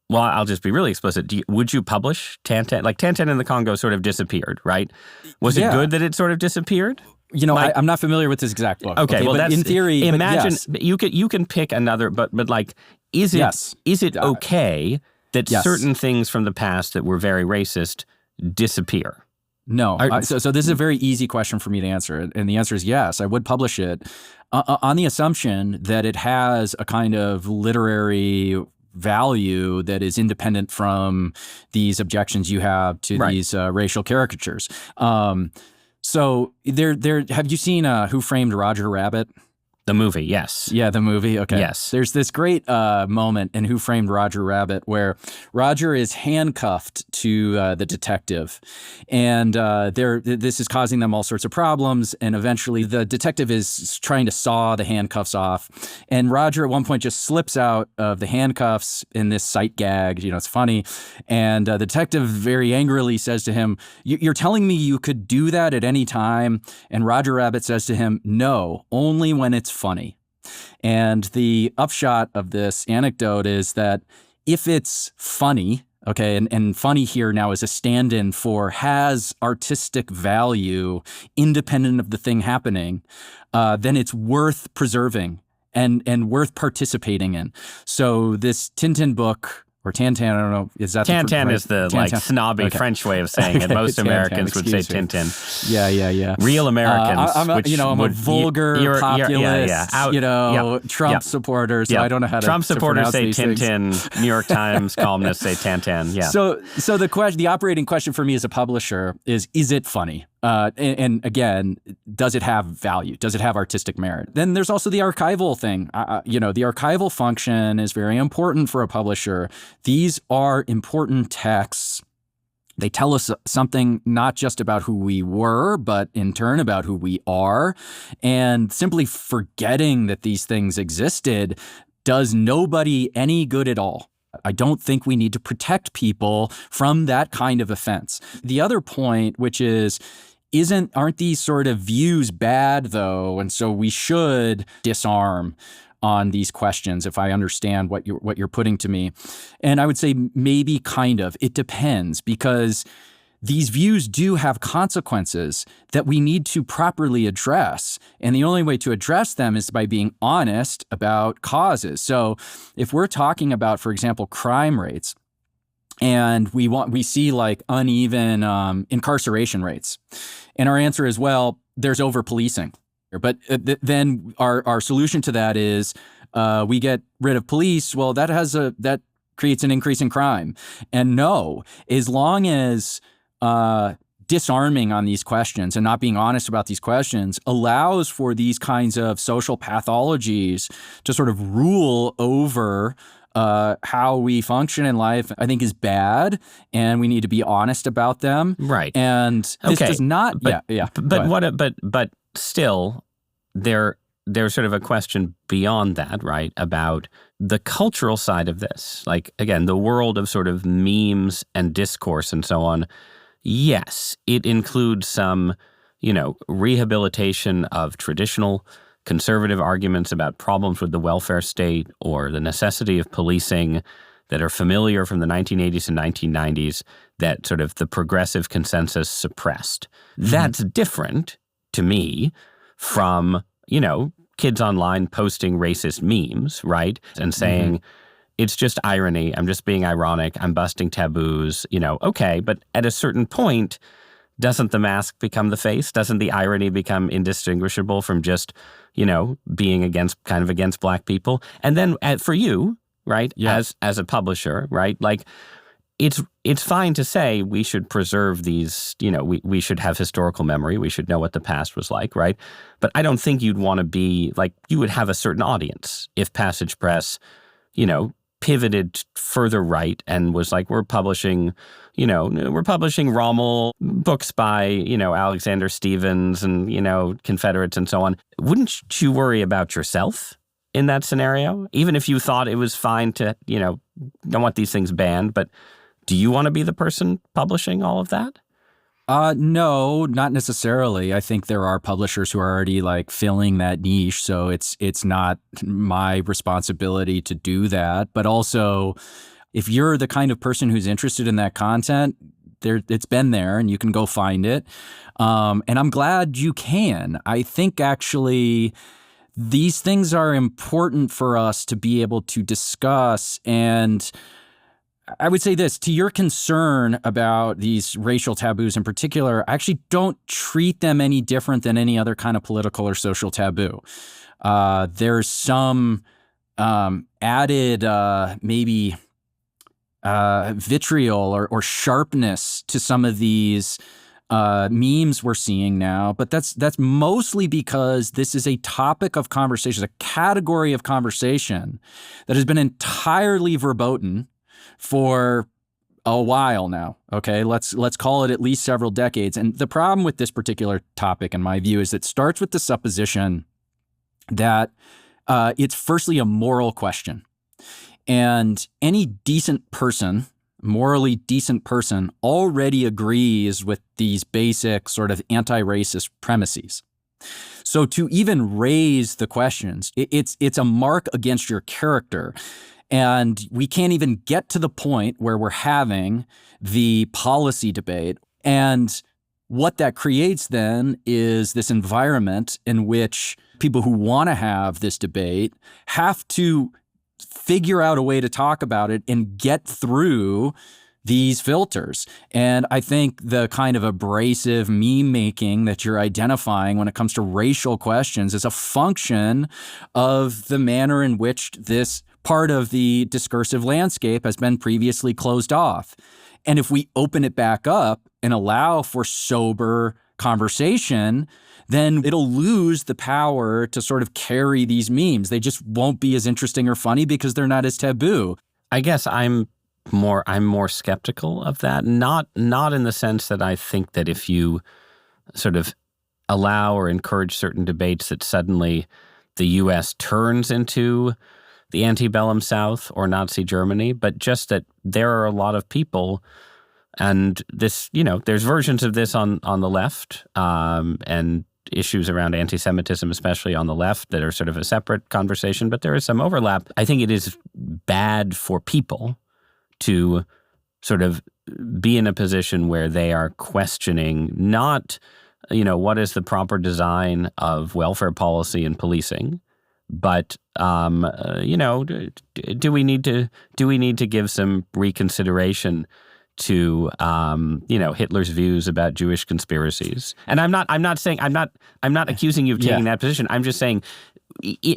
Well, I'll just be really explicit. Would you publish Tintin? Like Tintin in the Congo sort of disappeared, right? Was it good that it sort of disappeared? I'm not familiar with this exact book. Okay, well, but that's, in theory, imagine yes. you can pick another, but like, is it okay that certain things from the past that were very racist disappear? No. So this is a very easy question for me to answer, and the answer is yes. I would publish it on the assumption that it has a kind of literary value that is independent from these objections you have to these racial caricatures. So there. Have you seen Who Framed Roger Rabbit? The movie, yes. Yeah, the movie. Okay. Yes. There's this great moment in Who Framed Roger Rabbit where Roger is handcuffed to the detective, and this is causing them all sorts of problems. And eventually, the detective is trying to saw the handcuffs off, and Roger at one point just slips out of the handcuffs in this sight gag. It's funny, and the detective very angrily says to him, "You're telling me you could do that at any time?" And Roger Rabbit says to him, "No, only when it's funny." And the upshot of this anecdote is that if it's funny, okay, and funny here now is a stand-in for has artistic value independent of the thing happening, then it's worth preserving and worth participating in. So this Tintin book, or Tintin, I don't know, is that Tintin is the Tintin? like snobby French way of saying it. Most Americans would say Tintin. Yeah. Real Americans, I'm a vulgar populist, Trump supporter, so I don't know how to Trump supporters say Tintin. New York Times columnists say Tintin. Yeah. So the operating question for me as a publisher is it funny? And again, does it have value? Does it have artistic merit? Then there's also the archival thing. The archival function is very important for a publisher. These are important texts. They tell us something not just about who we were, but in turn about who we are. And simply forgetting that these things existed does nobody any good at all. I don't think we need to protect people from that kind of offense. The other point, which is, aren't these sort of views bad, though? And so we should disarm on these questions, if I understand what you're putting to me. And I would say maybe kind of. It depends, because these views do have consequences that we need to properly address. And the only way to address them is by being honest about causes. So if we're talking about, for example, crime rates, and we see like uneven incarceration rates, and our answer is, well, there's over-policing. But then our solution to that is we get rid of police. Well, that creates an increase in crime. And no, as long as disarming on these questions and not being honest about these questions allows for these kinds of social pathologies to sort of rule over how we function in life, I think is bad, and we need to be honest about them. Right. And this does not. But still, there's sort of a question beyond that, right? About the cultural side of this. Like, again, the world of sort of memes and discourse and so on. Yes, it includes some, rehabilitation of traditional conservative arguments about problems with the welfare state or the necessity of policing that are familiar from the 1980s and 1990s that sort of the progressive consensus suppressed. Mm-hmm. That's different to me from, kids online posting racist memes, right? And saying, it's just irony. I'm just being ironic. I'm busting taboos. Okay, but at a certain point, doesn't the mask become the face? Doesn't the irony become indistinguishable from just, being against Black people? And then for you, right, as a publisher, right, like it's fine to say we should preserve these, we should have historical memory. We should know what the past was like, right? But I don't think you'd want to be like, you would have a certain audience if Passage Press, pivoted further right and was like, we're publishing Rommel books by, Alexander Stevens and, Confederates and so on. Wouldn't you worry about yourself in that scenario? Even if you thought it was fine to, don't want these things banned, but do you want to be the person publishing all of that? No, not necessarily. I think there are publishers who are already like filling that niche, so it's not my responsibility to do that. But also, if you're the kind of person who's interested in that content, it's been there and you can go find it. And I'm glad you can. I think actually these things are important for us to be able to discuss. And I would say this, to your concern about these racial taboos in particular, I actually don't treat them any different than any other kind of political or social taboo. There's some added maybe vitriol or sharpness to some of these memes we're seeing now, but that's mostly because this is a topic of conversation, a category of conversation that has been entirely verboten for a while now. Okay, let's call it at least several decades. And the problem with this particular topic, in my view, is it starts with the supposition that it's firstly a moral question. And any decent person, morally decent person, already agrees with these basic sort of anti-racist premises. So to even raise the questions, it's a mark against your character. And we can't even get to the point where we're having the policy debate. And what that creates then is this environment in which people who want to have this debate have to figure out a way to talk about it and get through these filters. And I think the kind of abrasive meme making that you're identifying when it comes to racial questions is a function of the manner in which this part of the discursive landscape has been previously closed off. And if we open it back up and allow for sober conversation, then it'll lose the power to sort of carry these memes. They just won't be as interesting or funny because they're not as taboo. I guess I'm more skeptical of that. Not in the sense that I think that if you sort of allow or encourage certain debates that suddenly the U.S. turns into the antebellum South or Nazi Germany, but just that there are a lot of people, and this, there's versions of this on the left, and issues around anti-Semitism, especially on the left, that are sort of a separate conversation, but there is some overlap. I think it is bad for people to sort of be in a position where they are questioning not, what is the proper design of welfare policy and policing, but do we need to give some reconsideration to Hitler's views about Jewish conspiracies? And I'm not accusing you of taking that position. I'm just saying,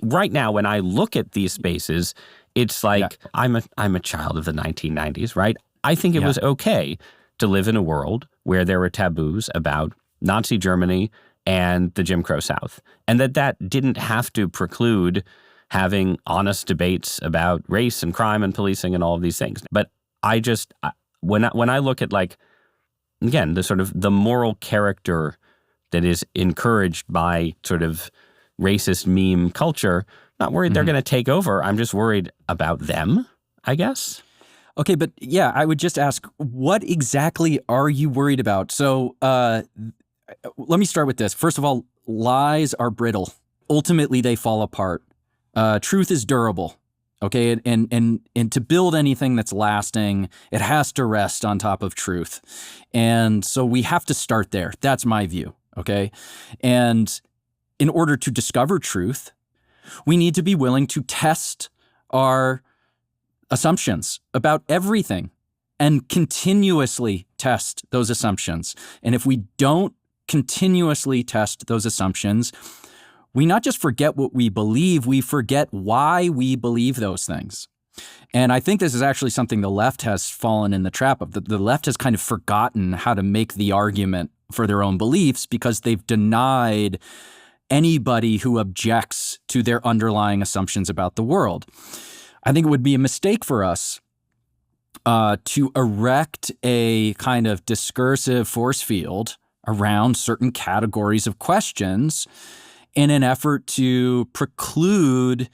right now when I look at these spaces, it's like I'm a child of the 1990s, right? I think it was okay to live in a world where there were taboos about Nazi Germany and the Jim Crow South, and that didn't have to preclude having honest debates about race and crime and policing and all of these things. But when I look at, like, again, the sort of the moral character that is encouraged by sort of racist meme culture, not worried they're going to take over. I'm just worried about them, I guess. Okay, but I would just ask, what exactly are you worried about? So let me start with this. First of all, lies are brittle. Ultimately, they fall apart. Truth is durable. Okay, and to build anything that's lasting, it has to rest on top of truth. And so we have to start there. That's my view, okay? And in order to discover truth, we need to be willing to test our assumptions about everything and continuously test those assumptions. And if we don't continuously test those assumptions, we not just forget what we believe, we forget why we believe those things. And I think this is actually something the left has fallen in the trap of. The left has kind of forgotten how to make the argument for their own beliefs because they've denied anybody who objects to their underlying assumptions about the world. I think it would be a mistake for us to erect a kind of discursive force field around certain categories of questions in an effort to preclude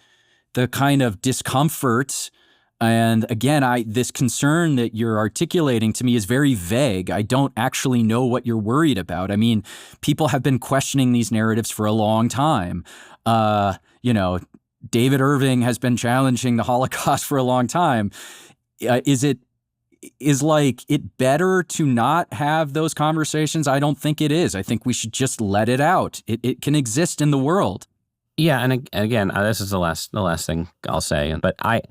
the kind of discomfort. And again, this concern that you're articulating to me is very vague. I don't actually know what you're worried about. I mean, people have been questioning these narratives for a long time. David Irving has been challenging the Holocaust for a long time. Is it better to not have those conversations? I don't think it is. I think we should just let it out. It can exist in the world. Yeah, and again, this is the last thing I'll say. But I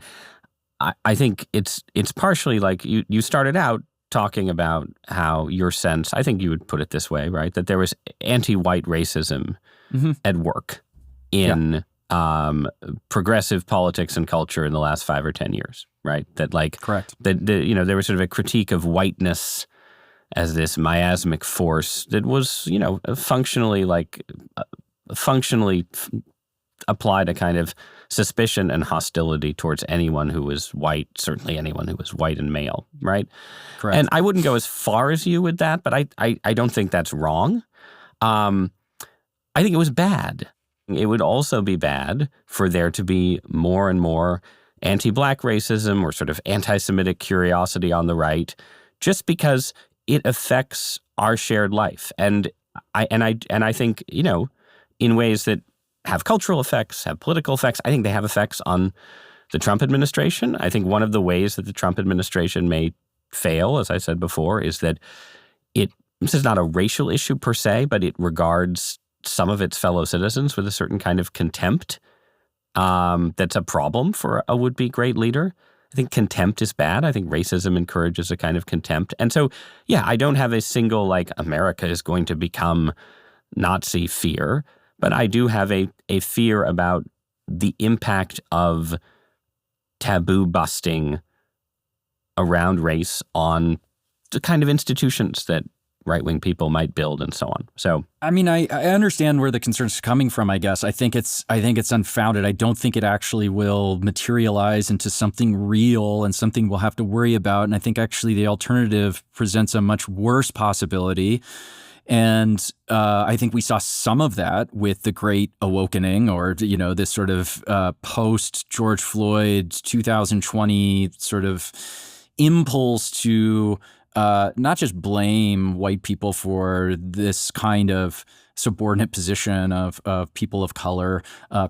think it's partially like you started out talking about how your sense, I think you would put it this way, right? That there was anti-white racism at work in progressive politics and culture in the last 5 or 10 years, right? That correct. That there was sort of a critique of whiteness as this miasmic force that was, functionally applied a kind of suspicion and hostility towards anyone who was white, certainly anyone who was white and male, right? Correct. And I wouldn't go as far as you with that, but I don't think that's wrong. I think it was bad. It would also be bad for there to be more and more anti-Black racism or sort of anti-Semitic curiosity on the right, just because it affects our shared life. And I think, in ways that have cultural effects, have political effects. I think they have effects on the Trump administration. I think one of the ways that the Trump administration may fail, as I said before, is that this is not a racial issue per se, but it regards some of its fellow citizens with a certain kind of contempt that's a problem for a would-be great leader. I think contempt is bad. I think racism encourages a kind of contempt. And so, I don't have a single, America is going to become Nazi fear, but I do have a fear about the impact of taboo busting around race on the kind of institutions that right-wing people might build and so on. So, I mean, I understand where the concerns are coming from, I guess. I think it's unfounded. I don't think it actually will materialize into something real and something we'll have to worry about. And I think actually the alternative presents a much worse possibility. And I think we saw some of that with the Great Awakening, or, this sort of post-George Floyd 2020 sort of impulse to not just blame white people for this kind of subordinate position of people of color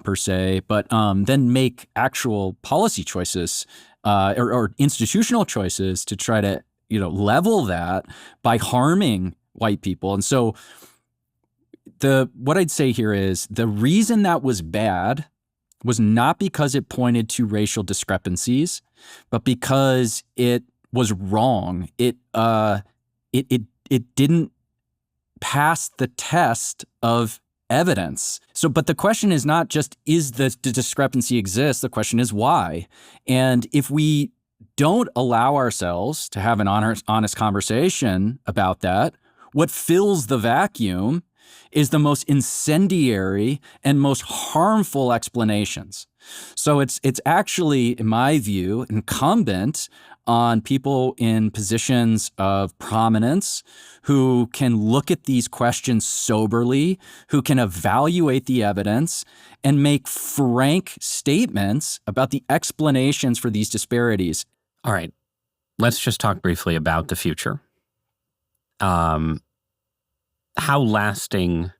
per se, but then make actual policy choices or institutional choices to try to level that by harming white people. And so what I'd say here is the reason that was bad was not because it pointed to racial discrepancies, but because it was wrong. It didn't pass the test of evidence. So, but the question is not just, is the discrepancy exist? The question is why. And if we don't allow ourselves to have an honest conversation about that, what fills the vacuum is the most incendiary and most harmful explanations. So it's actually, in my view, incumbent on people in positions of prominence who can look at these questions soberly, who can evaluate the evidence and make frank statements about the explanations for these disparities. All right. Let's just talk briefly about the future. How lasting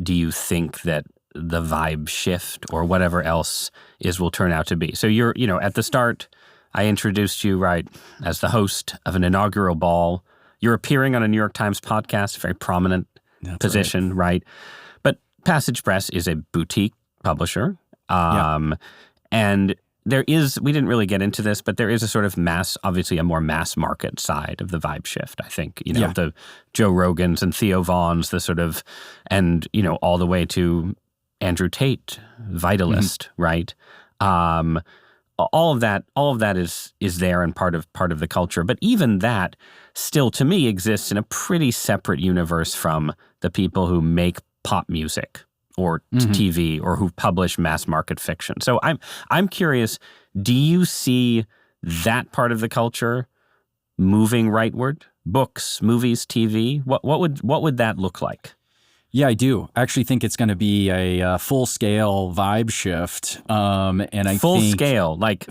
do you think that the vibe shift or whatever else will turn out to be? So you're, at the start, I introduced you, right, as the host of an inaugural ball. You're appearing on a New York Times podcast, very prominent position, right? But Passage Press is a boutique publisher. And there is, we didn't really get into this, but there is a sort of obviously a more mass market side of the vibe shift, I think. The Joe Rogans and Theo Vaughn's, the sort of, and, all the way to Andrew Tate, Vitalist, right? All of that is there and part of the culture. But even that still, to me, exists in a pretty separate universe from the people who make pop music or TV or who publish mass market fiction. So I'm curious, do you see that part of the culture moving rightward? Books, movies, TV? What would that look like? Yeah, I do. I actually think it's going to be a full-scale vibe shift. And I full think scale, like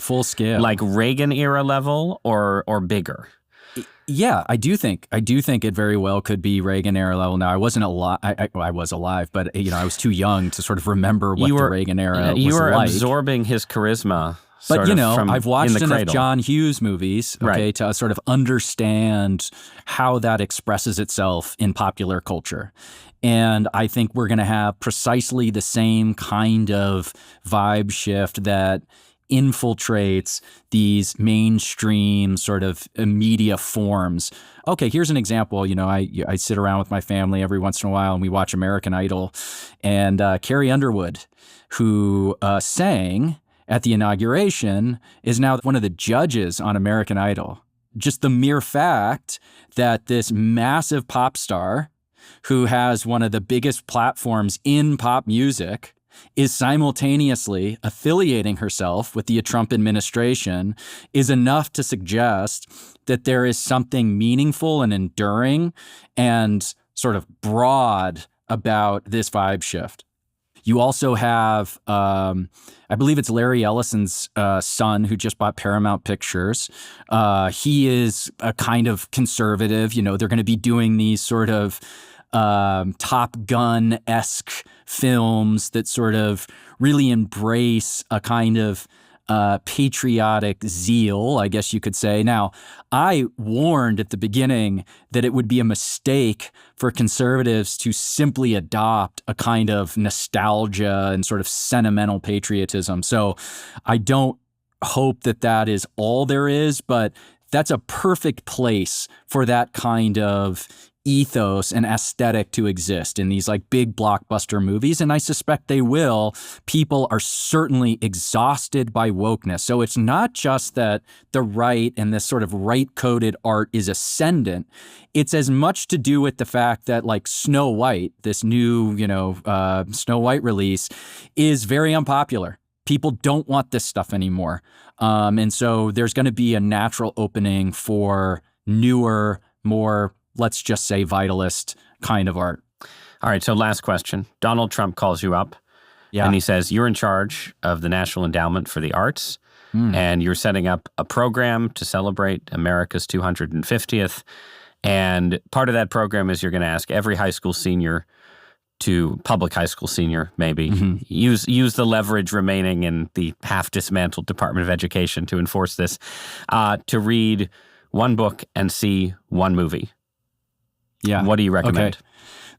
Reagan era level or bigger. Yeah, I do think it very well could be Reagan era level. Now, I wasn't alive. I was alive, but I was too young to sort of remember what the Reagan era was like. You were absorbing his charisma. But I've watched enough John Hughes movies, to sort of understand how that expresses itself in popular culture. And I think we're going to have precisely the same kind of vibe shift that infiltrates these mainstream sort of media forms. Okay, here's an example. I sit around with my family every once in a while and we watch American Idol. And Carrie Underwood, who sang at the inauguration, is now one of the judges on American Idol. Just the mere fact that this massive pop star who has one of the biggest platforms in pop music is simultaneously affiliating herself with the Trump administration is enough to suggest that there is something meaningful and enduring and sort of broad about this vibe shift. You also have, I believe it's Larry Ellison's son who just bought Paramount Pictures. He is a kind of conservative. They're going to be doing these sort of Top Gun-esque films that sort of really embrace a kind of patriotic zeal, I guess you could say. Now, I warned at the beginning that it would be a mistake for conservatives to simply adopt a kind of nostalgia and sort of sentimental patriotism. So I don't hope that is all there is, but that's a perfect place for that kind of ethos and aesthetic to exist in these like big blockbuster movies. And I suspect they will. People are certainly exhausted by wokeness. So it's not just that the right and this sort of right-coded art is ascendant. It's as much to do with the fact that like Snow White, this new, Snow White release is very unpopular. People don't want this stuff anymore. And so there's going to be a natural opening for newer, more let's just say, vitalist kind of art. All right, so last question. Donald Trump calls you up, and he says, you're in charge of the National Endowment for the Arts, and you're setting up a program to celebrate America's 250th. And part of that program is you're going to ask every high school senior public high school senior, maybe, use the leverage remaining in the half-dismantled Department of Education to enforce this, to read one book and see one movie. Yeah. What do you recommend? Okay.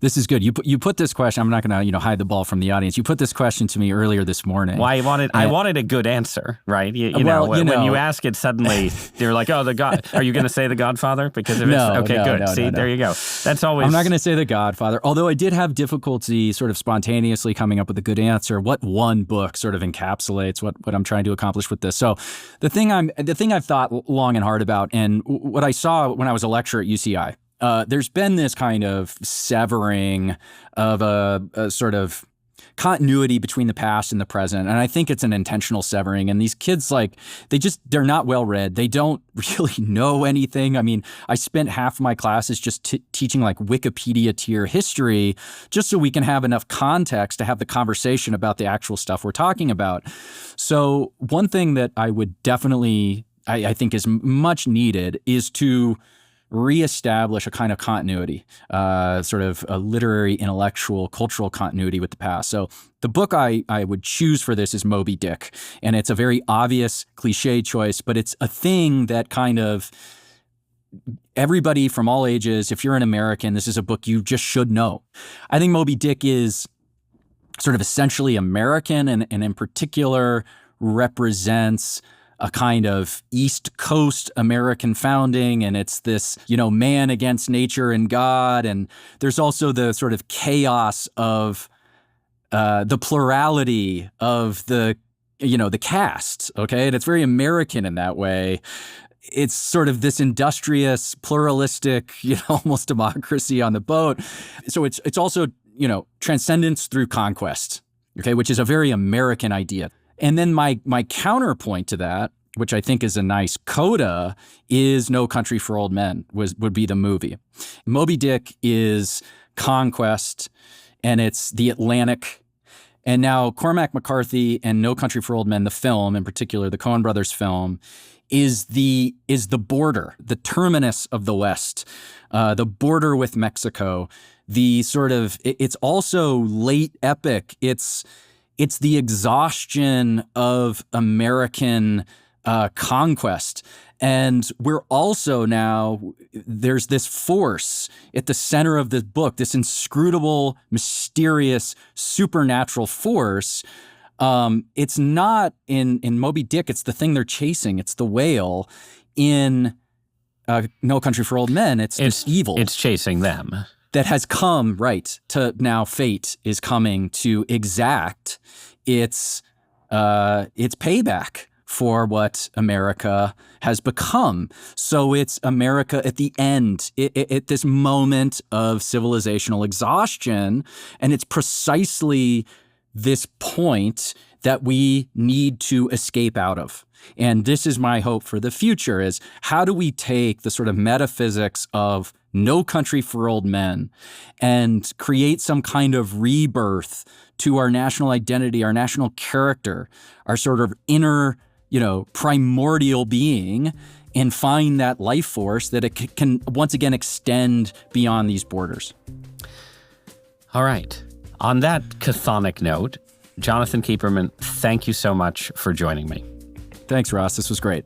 This is good. You put this question. I'm not going to hide the ball from the audience. You put this question to me earlier this morning. Well, I wanted a good answer, right? When you ask it, suddenly they're like, "Oh, are you going to say The Godfather?" Because if good. See, there you go. That's always. I'm not going to say The Godfather. Although I did have difficulty sort of spontaneously coming up with a good answer. What one book sort of encapsulates what I'm trying to accomplish with this? So the thing I've thought long and hard about, and what I saw when I was a lecturer at UCI. There's been this kind of severing of a sort of continuity between the past and the present. And I think it's an intentional severing. And these kids, they're not well read. They don't really know anything. I mean, I spent half of my classes just teaching Wikipedia tier history, just so we can have enough context to have the conversation about the actual stuff we're talking about. So one thing that I would definitely, I think is much needed is to reestablish a kind of continuity, sort of a literary, intellectual, cultural continuity with the past. So the book I would choose for this is Moby Dick. And it's a very obvious cliche choice, but it's a thing that kind of everybody from all ages, if you're an American, this is a book you just should know. I think Moby Dick is sort of essentially American and in particular represents a kind of East Coast American founding, and it's this, man against nature and God, and there's also the sort of chaos of the plurality of the cast, okay? And it's very American in that way. It's sort of this industrious, pluralistic, almost democracy on the boat. So it's also, transcendence through conquest, okay, which is a very American idea. And then my counterpoint to that, which I think is a nice coda, is No Country for Old Men would be the movie. Moby Dick is conquest, and it's the Atlantic. And now Cormac McCarthy and No Country for Old Men, the film, in particular, the Coen brothers film, is the border, the terminus of the West, the border with Mexico. The sort of, it's also late epic. It's the exhaustion of American conquest. And we're also now, there's this force at the center of the book, this inscrutable, mysterious, supernatural force. It's not in Moby Dick, it's the thing they're chasing. It's the whale. In No Country for Old Men, it's evil. It's chasing them. That has come, right, to now fate is coming to exact its payback for what America has become. So it's America at the end, at this moment of civilizational exhaustion, and it's precisely this point that we need to escape out of. And this is my hope for the future, is how do we take the sort of metaphysics of No Country for Old Men and create some kind of rebirth to our national identity, our national character, our sort of inner, primordial being, and find that life force that it can once again extend beyond these borders. All right. On that chthonic note, Jonathan Keeperman, thank you so much for joining me. Thanks, Ross. This was great.